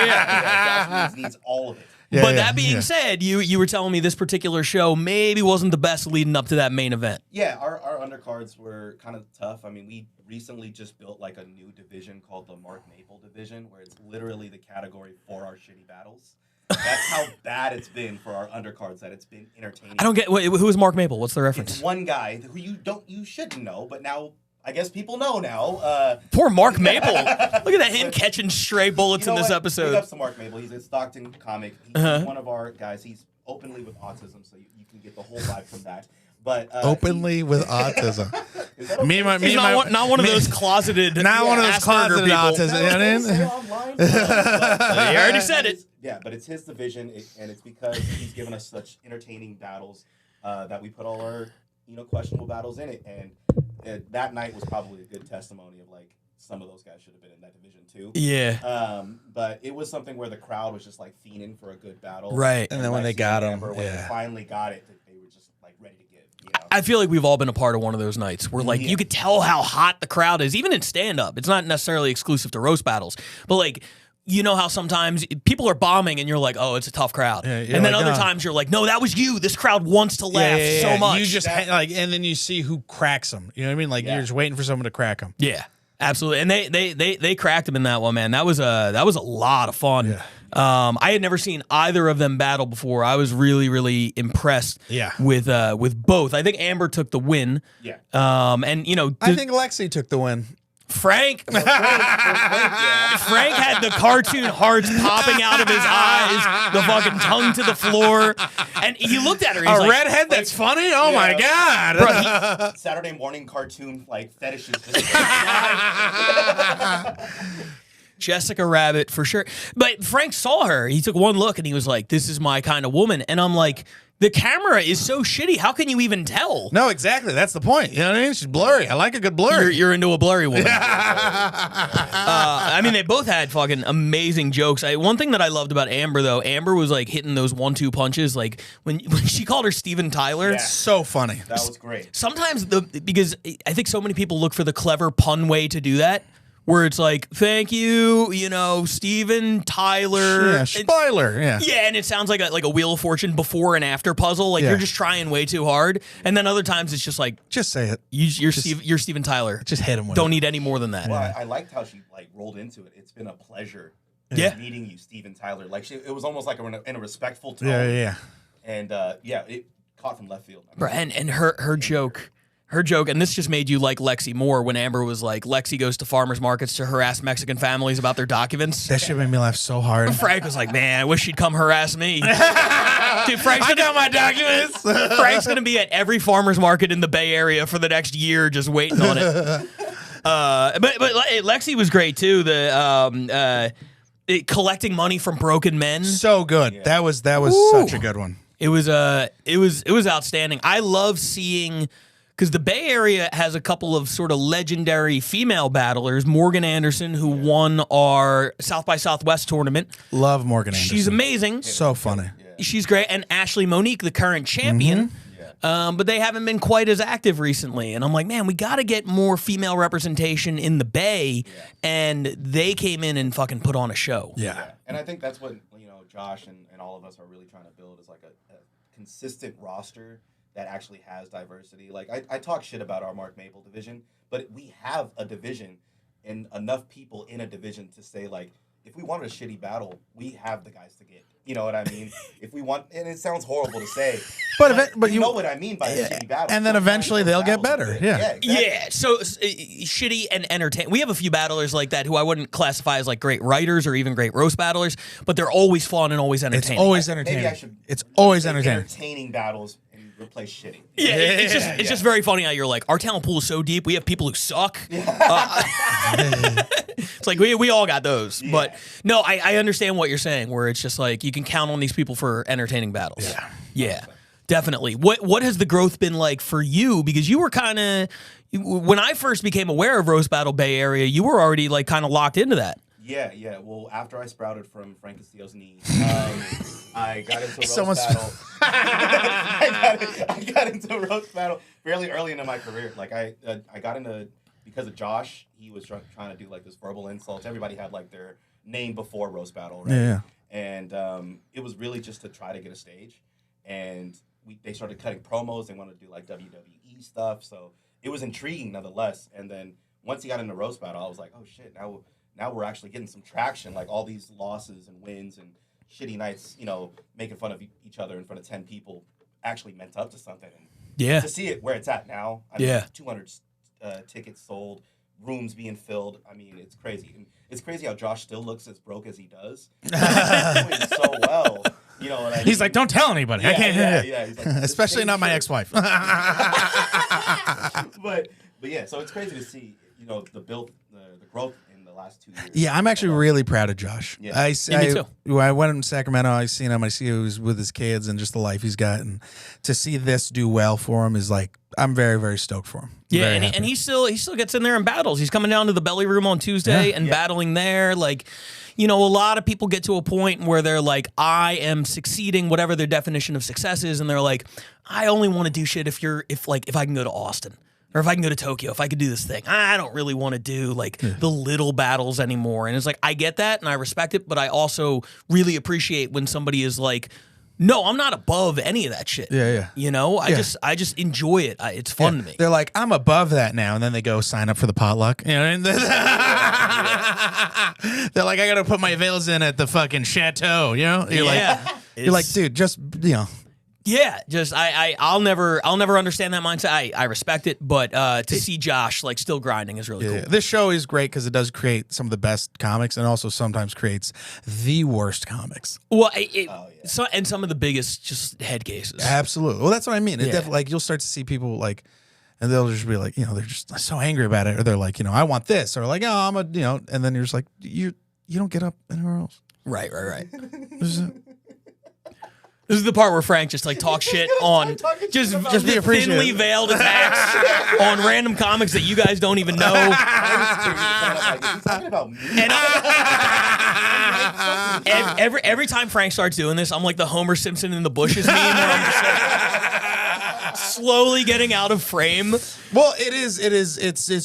[SPEAKER 14] Josh needs all of it.
[SPEAKER 1] But that being said, you were telling me this particular show maybe wasn't the best leading up to that main event.
[SPEAKER 14] Yeah, our undercards were kind of tough. I mean, we recently just built like a new division called the Mark Maple division, where it's literally the category for our shitty battles. That's how bad it's been for our undercards, that it's been entertaining.
[SPEAKER 1] I don't get who is Mark Maple? What's the reference?
[SPEAKER 14] It's one guy who you shouldn't know, but now I guess people know now.
[SPEAKER 1] Poor Mark Maple. Look at that, him catching stray bullets in this episode.
[SPEAKER 14] Big ups to Mark Maple. He's a Stockton comic. He's one of our guys. He's openly with autism, so you can get the whole vibe from that. But
[SPEAKER 2] openly with autisum.
[SPEAKER 1] He's not one of those closeted,
[SPEAKER 2] not one of those closeted
[SPEAKER 1] people.
[SPEAKER 2] autism. You know what I mean?
[SPEAKER 1] You already said it.
[SPEAKER 14] Yeah, but it's his division, and it's because he's given us such entertaining battles that we put all our questionable battles in it. And that night was probably a good testimony of like some of those guys should have been in that division too.
[SPEAKER 1] Yeah.
[SPEAKER 14] But it was something where the crowd was just like fiending for a good battle.
[SPEAKER 1] Right.
[SPEAKER 2] And then when they got him,
[SPEAKER 14] when they finally got it, they were just like ready to give.
[SPEAKER 1] I feel like we've all been a part of one of those nights where like you could tell how hot the crowd is, even in stand-up. It's not necessarily exclusive to roast battles, but like, you know how sometimes people are bombing and you're like, oh, it's a tough crowd. And then other times you're like, no, that was you. This crowd wants to laugh so much.
[SPEAKER 2] You just and then you see who cracks them. You know what I mean? Like you're just waiting for someone to crack them.
[SPEAKER 1] Yeah, absolutely. And they cracked him in that one, man. That was a lot of fun. Yeah. I had never seen either of them battle before. I was really, really impressed. With both. I think Amber took the win.
[SPEAKER 14] Yeah.
[SPEAKER 1] And
[SPEAKER 2] I think Lexi took the win.
[SPEAKER 1] Frank had the cartoon hearts popping out of his eyes, the fucking tongue to the floor, and he looked at her. He's like,
[SPEAKER 2] redhead that's funny? Oh my god!
[SPEAKER 14] Bro, Saturday morning cartoon like fetishes.
[SPEAKER 1] Jessica Rabbit for sure. But Frank saw her. He took one look and he was like, "This is my kind of woman." And I'm like, the camera is so shitty. How can you even tell?
[SPEAKER 2] No, exactly. That's the point. You know what I mean? She's blurry. I like a good blur.
[SPEAKER 1] You're into a blurry woman. I mean, they both had fucking amazing jokes. One thing that I loved about Amber, though, Amber was like hitting those 1-2 punches. Like when she called her Steven Tyler.
[SPEAKER 2] Yeah. So funny.
[SPEAKER 14] That was great.
[SPEAKER 1] Sometimes because I think so many people look for the clever pun way to do that. Where it's like, thank you, Steven Tyler.
[SPEAKER 2] Yeah, spoiler, yeah.
[SPEAKER 1] Yeah, and it sounds like a Wheel of Fortune before and after puzzle. Like you're just trying way too hard. And then other times it's just like,
[SPEAKER 2] just say it.
[SPEAKER 1] You're Steven Tyler.
[SPEAKER 2] Just hit him with
[SPEAKER 1] Don't need any more than that.
[SPEAKER 14] Well, I liked how she like rolled into it. It's been a pleasure meeting you, Steven Tyler. Like it was almost like in a respectful tone.
[SPEAKER 2] Yeah.
[SPEAKER 14] And it caught from left field.
[SPEAKER 1] And her joke. Her joke, and this just made you like Lexi more when Amber was like, Lexi goes to farmers markets to harass Mexican families about their documents.
[SPEAKER 2] That shit made me laugh so hard.
[SPEAKER 1] Frank was like, man, I wish she'd come harass me. Dude,
[SPEAKER 2] I got my documents.
[SPEAKER 1] Frank's going to be at every farmer's market in the Bay Area for the next year just waiting on it. But Lexi was great, too. Collecting money from broken men.
[SPEAKER 2] So good. Yeah. That was such a good one.
[SPEAKER 1] It was outstanding. I love seeing... Because the Bay Area has a couple of sort of legendary female battlers. Morgan Anderson, who won our South by Southwest tournament.
[SPEAKER 2] Love Morgan Anderson.
[SPEAKER 1] She's amazing.
[SPEAKER 2] So funny.
[SPEAKER 1] She's great. And Ashley Monique, the current champion. Mm-hmm. But they haven't been quite as active recently. And I'm like, man, we got to get more female representation in the Bay. Yeah. And they came in and fucking put on a show.
[SPEAKER 14] Yeah. And I think that's what Josh and all of us are really trying to build is like a consistent roster that actually has diversity. Like I talk shit about our Mark Maple division, but we have a division and enough people in a division to say like, if we wanted a shitty battle, we have the guys to get. You know what I mean? If we want, and it sounds horrible to say, but you know what I mean by a shitty battle.
[SPEAKER 2] And then eventually they'll get better. Yeah.
[SPEAKER 14] Exactly.
[SPEAKER 1] Yeah. So shitty and entertaining. We have a few battlers like that who I wouldn't classify as like great writers or even great roast battlers, but they're always fun and always entertaining.
[SPEAKER 2] It's always entertaining.
[SPEAKER 14] Maybe I should.
[SPEAKER 2] It's always entertaining.
[SPEAKER 14] Entertaining battles. Replace shitty.
[SPEAKER 1] Yeah, it's just very funny how you're like, our talent pool is so deep. We have people who suck. It's like we all got those. Yeah. But no, I understand what you're saying. Where it's just like you can count on these people for entertaining battles. Yeah, definitely. What has the growth been like for you? Because you were kind of when I first became aware of Roast Battle Bay Area, you were already like kind of locked into that.
[SPEAKER 14] Yeah. Well, after I sprouted from Frank Castillo's knee, I got into roast battle. I got into roast battle fairly early into my career. Like I got into because of Josh. He was trying to do like this verbal insults. Everybody had like their name before roast battle, right?
[SPEAKER 2] Yeah.
[SPEAKER 14] And it was really just to try to get a stage. And they started cutting promos. They wanted to do like WWE stuff. So it was intriguing nonetheless. And then once he got into roast battle, I was like, oh shit, now we're actually getting some traction. Like all these losses and wins and shitty nights, making fun of each other in front of 10 people actually meant up to something. And to see it where it's at now, 200 tickets sold, rooms being filled. I mean, it's crazy. And it's crazy how Josh still looks as broke as he does. He's doing so well. You know what I mean?
[SPEAKER 2] He's like, don't tell anybody. I can't.
[SPEAKER 14] Yeah. He's like,
[SPEAKER 2] especially not my ex-wife.
[SPEAKER 14] but yeah, so it's crazy to see, the growth in the last 2 years.
[SPEAKER 2] Yeah, I'm actually really proud of Josh.
[SPEAKER 14] Yeah.
[SPEAKER 2] I
[SPEAKER 1] me too.
[SPEAKER 2] When I went in Sacramento, I seen him. I see he was with his kids and just the life he's got, and to see this do well for him is like, I'm very, very stoked for him.
[SPEAKER 1] Yeah, and he still gets in there and battles. He's coming down to the belly room on Tuesday and battling there. Like, a lot of people get to a point where they're like, I am succeeding, whatever their definition of success is, and they're like, I only want to do shit if I can go to Austin. Or if I can go to Tokyo, if I could do this thing. I don't really want to do the little battles anymore. And it's like, I get that and I respect it, but I also really appreciate when somebody is like, no, I'm not above any of that shit.
[SPEAKER 2] Yeah.
[SPEAKER 1] I just enjoy it. It's fun to me.
[SPEAKER 2] They're like, I'm above that now, and then they go sign up for the potluck. And they're like, I got to put my veils in at the fucking chateau. You're like, dude, just
[SPEAKER 1] Yeah, just I'll never understand that mindset. I respect it, but to see Josh still grinding is really cool.
[SPEAKER 2] This show is great because it does create some of the best comics, and also sometimes creates the worst comics.
[SPEAKER 1] Well, and some of the biggest just head cases.
[SPEAKER 2] Absolutely. Well, that's what I mean. It definitely, you'll start to see people and they'll just be like, they're just so angry about it, or they're like, I want this, or like, oh, I'm a, and then you're just like, you don't get up anywhere else.
[SPEAKER 1] Right. This is the part where Frank just talks shit on just the thinly veiled attacks on random comics that you guys don't even know. And every time Frank starts doing this, I'm like the Homer Simpson in the bushes meme where I'm just slowly getting out of frame.
[SPEAKER 2] Well, it's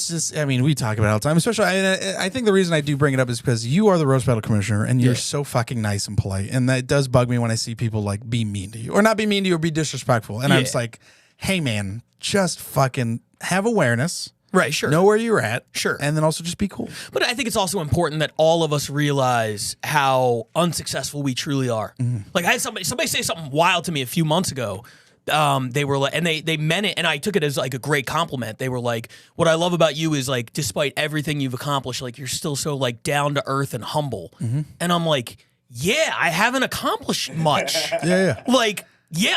[SPEAKER 2] just, we talk about it all the time, especially, I think the reason I do bring it up is because you are the roast battle commissioner, and you're so fucking nice and polite, and that does bug me when I see people be mean to you, or not be mean to you, or be disrespectful, and I'm just like, hey man, just fucking have awareness.
[SPEAKER 1] Right, sure.
[SPEAKER 2] Know where you're at.
[SPEAKER 1] Sure.
[SPEAKER 2] And then also just be cool.
[SPEAKER 1] But I think it's also important that all of us realize how unsuccessful we truly are. Mm-hmm. I had somebody say something wild to me a few months ago. They were like, and they meant it, and I took it as a great compliment. They were like, what I love about you is despite everything you've accomplished, you're still so down to earth and humble. Mm-hmm. And I'm like, yeah, I haven't accomplished much.
[SPEAKER 2] Yeah.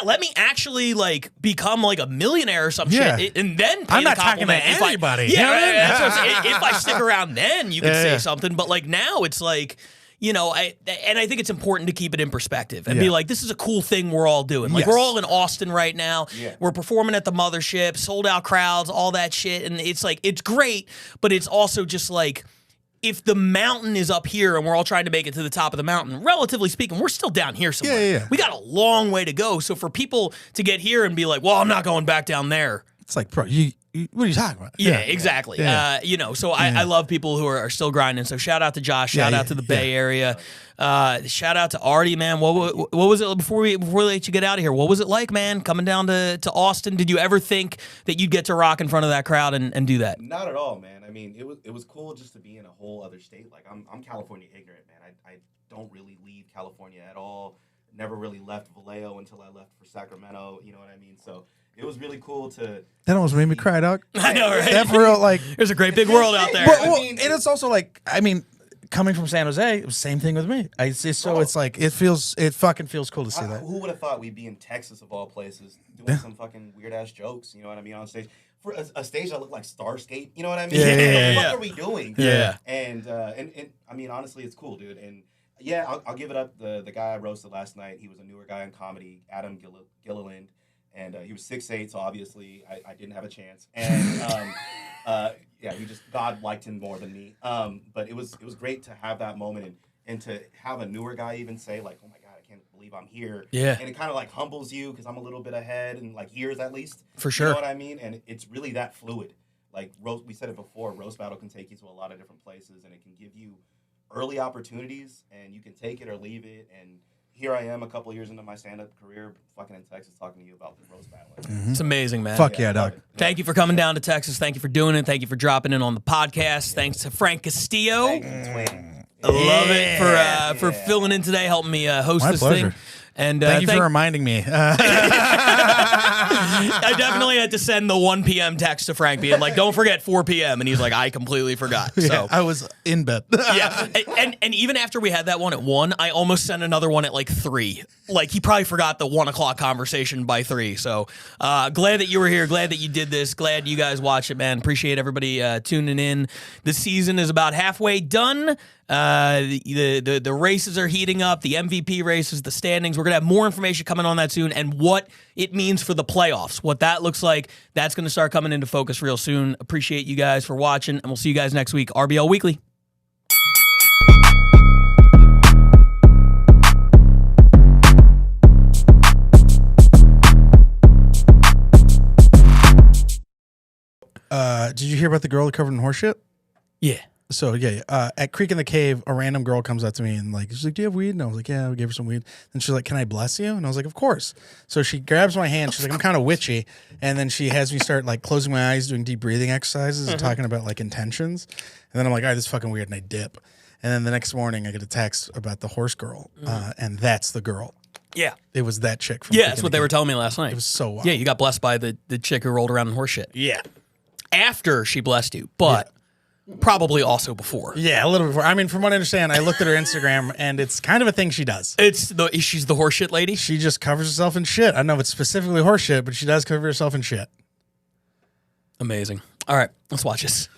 [SPEAKER 1] Let me actually become a millionaire or some shit, and then pay
[SPEAKER 2] I'm not
[SPEAKER 1] the
[SPEAKER 2] talking to
[SPEAKER 1] compliment.
[SPEAKER 2] anybody.
[SPEAKER 1] That's what I'm saying. If I stick around, then you can say something. But now it's I think it's important to keep it in perspective and be like, this is a cool thing we're all doing. We're all in Austin right now. Yeah. We're performing at the Mothership, sold out crowds, all that shit, and it's it's great, but it's also just if the mountain is up here and we're all trying to make it to the top of the mountain, relatively speaking, we're still down here somewhere.
[SPEAKER 2] Yeah.
[SPEAKER 1] We got a long way to go. So for people to get here and be like, well, I'm not going back down there.
[SPEAKER 2] It's like, bro, what are you talking about?
[SPEAKER 1] Yeah, exactly.
[SPEAKER 2] Yeah.
[SPEAKER 1] So I love people who are still grinding. So shout out to Josh. Shout out to the Bay Area. Shout out to Artie, man. What was it before we let you get out of here? What was it like, man, coming down to Austin? Did you ever think that you'd get to rock in front of that crowd and do that?
[SPEAKER 14] Not at all, man. It was cool just to be in a whole other state. I'm California ignorant, man. I don't really leave California at all. Never really left Vallejo until I left for Sacramento. You know what I mean? So it was really cool to.
[SPEAKER 2] That almost made me cry, dog.
[SPEAKER 1] I know, right?
[SPEAKER 2] That for real,
[SPEAKER 1] there's a great big world out there.
[SPEAKER 2] And it's also coming from San Jose, it was the same thing with me. It fucking feels cool to see that.
[SPEAKER 14] Who would have thought we'd be in Texas of all places doing some fucking weird ass jokes? You know what I mean, on stage. For a stage that looked like Starscape, you know what I mean? What the fuck are we doing?
[SPEAKER 1] Yeah.
[SPEAKER 14] And honestly, it's cool, dude. And I'll give it up. The guy I roasted last night, he was a newer guy in comedy, Adam Gilliland, and he was 6'8", so obviously I didn't have a chance. And God liked him more than me. But it was great to have that moment and to have a newer guy even say oh my God, I can't believe I'm here.
[SPEAKER 1] Yeah.
[SPEAKER 14] And it kind of humbles you because I'm a little bit ahead and years at least.
[SPEAKER 1] For sure.
[SPEAKER 14] You know what I mean? And it's really that fluid. We said it before, roast battle can take you to a lot of different places, and it can give you early opportunities, and you can take it or leave it. And here I am a couple of years into my stand-up career, fucking in Texas, talking to you about the roast battle.
[SPEAKER 1] Mm-hmm. It's amazing, man.
[SPEAKER 2] Fuck yeah, dog.
[SPEAKER 1] Thank you for coming down to Texas. Thank you for doing it. Thank you for dropping in on the podcast. Thanks to Frank Castillo.
[SPEAKER 14] Thank you, twin.
[SPEAKER 1] I love it for filling in today, helping me host
[SPEAKER 2] My
[SPEAKER 1] this
[SPEAKER 2] pleasure.
[SPEAKER 1] thing. And
[SPEAKER 2] thank you for reminding me.
[SPEAKER 1] I definitely had to send the 1 p.m. text to Frank being like, don't forget 4 p.m. And he's like, I completely forgot. So
[SPEAKER 2] I was in bed.
[SPEAKER 1] yeah. And even after we had that one at 1, I almost sent another one at like 3. Like he probably forgot the 1 o'clock conversation by 3. So glad that you were here. Glad that you did this. Glad you guys watched it, man. Appreciate everybody tuning in. The season is about halfway done. The races are heating up, the MVP races, the standings. We're going to have more information coming on that soon and what it means for the playoffs, what that looks like. That's going to start coming into focus real soon. Appreciate you guys for watching, and we'll see you guys next week. RBL Weekly.
[SPEAKER 2] Did you hear about the girl covered in horseshit?
[SPEAKER 1] Yeah.
[SPEAKER 2] So at Creek in the Cave, a random girl comes up to me and like she's like, "Do you have weed?" And I was like, "Yeah." I gave her some weed. And she's like, "Can I bless you?" And I was like, "Of course." So she grabs my hand. She's like, "I'm kind of witchy," and then she has me start like closing my eyes, doing deep breathing exercises, and talking about like intentions. And then I'm like, "All right, this is fucking weird," and I dip. And then the next morning, I get a text about the horse girl, and that's the girl.
[SPEAKER 1] Yeah.
[SPEAKER 2] It was that chick. From
[SPEAKER 1] Yeah, that's what they were telling me last night.
[SPEAKER 2] It was so wild.
[SPEAKER 1] Yeah, you got blessed by the chick who rolled around in horse shit.
[SPEAKER 2] Yeah.
[SPEAKER 1] After she blessed you, but probably also before.
[SPEAKER 2] Yeah, a little before. I mean, from what I understand, I looked at her Instagram, and it's kind of a thing she does.
[SPEAKER 1] She's the horse shit lady?
[SPEAKER 2] She just covers herself in shit. I don't know if it's specifically horse shit, but she does cover herself in shit.
[SPEAKER 1] Amazing. All right, let's watch this.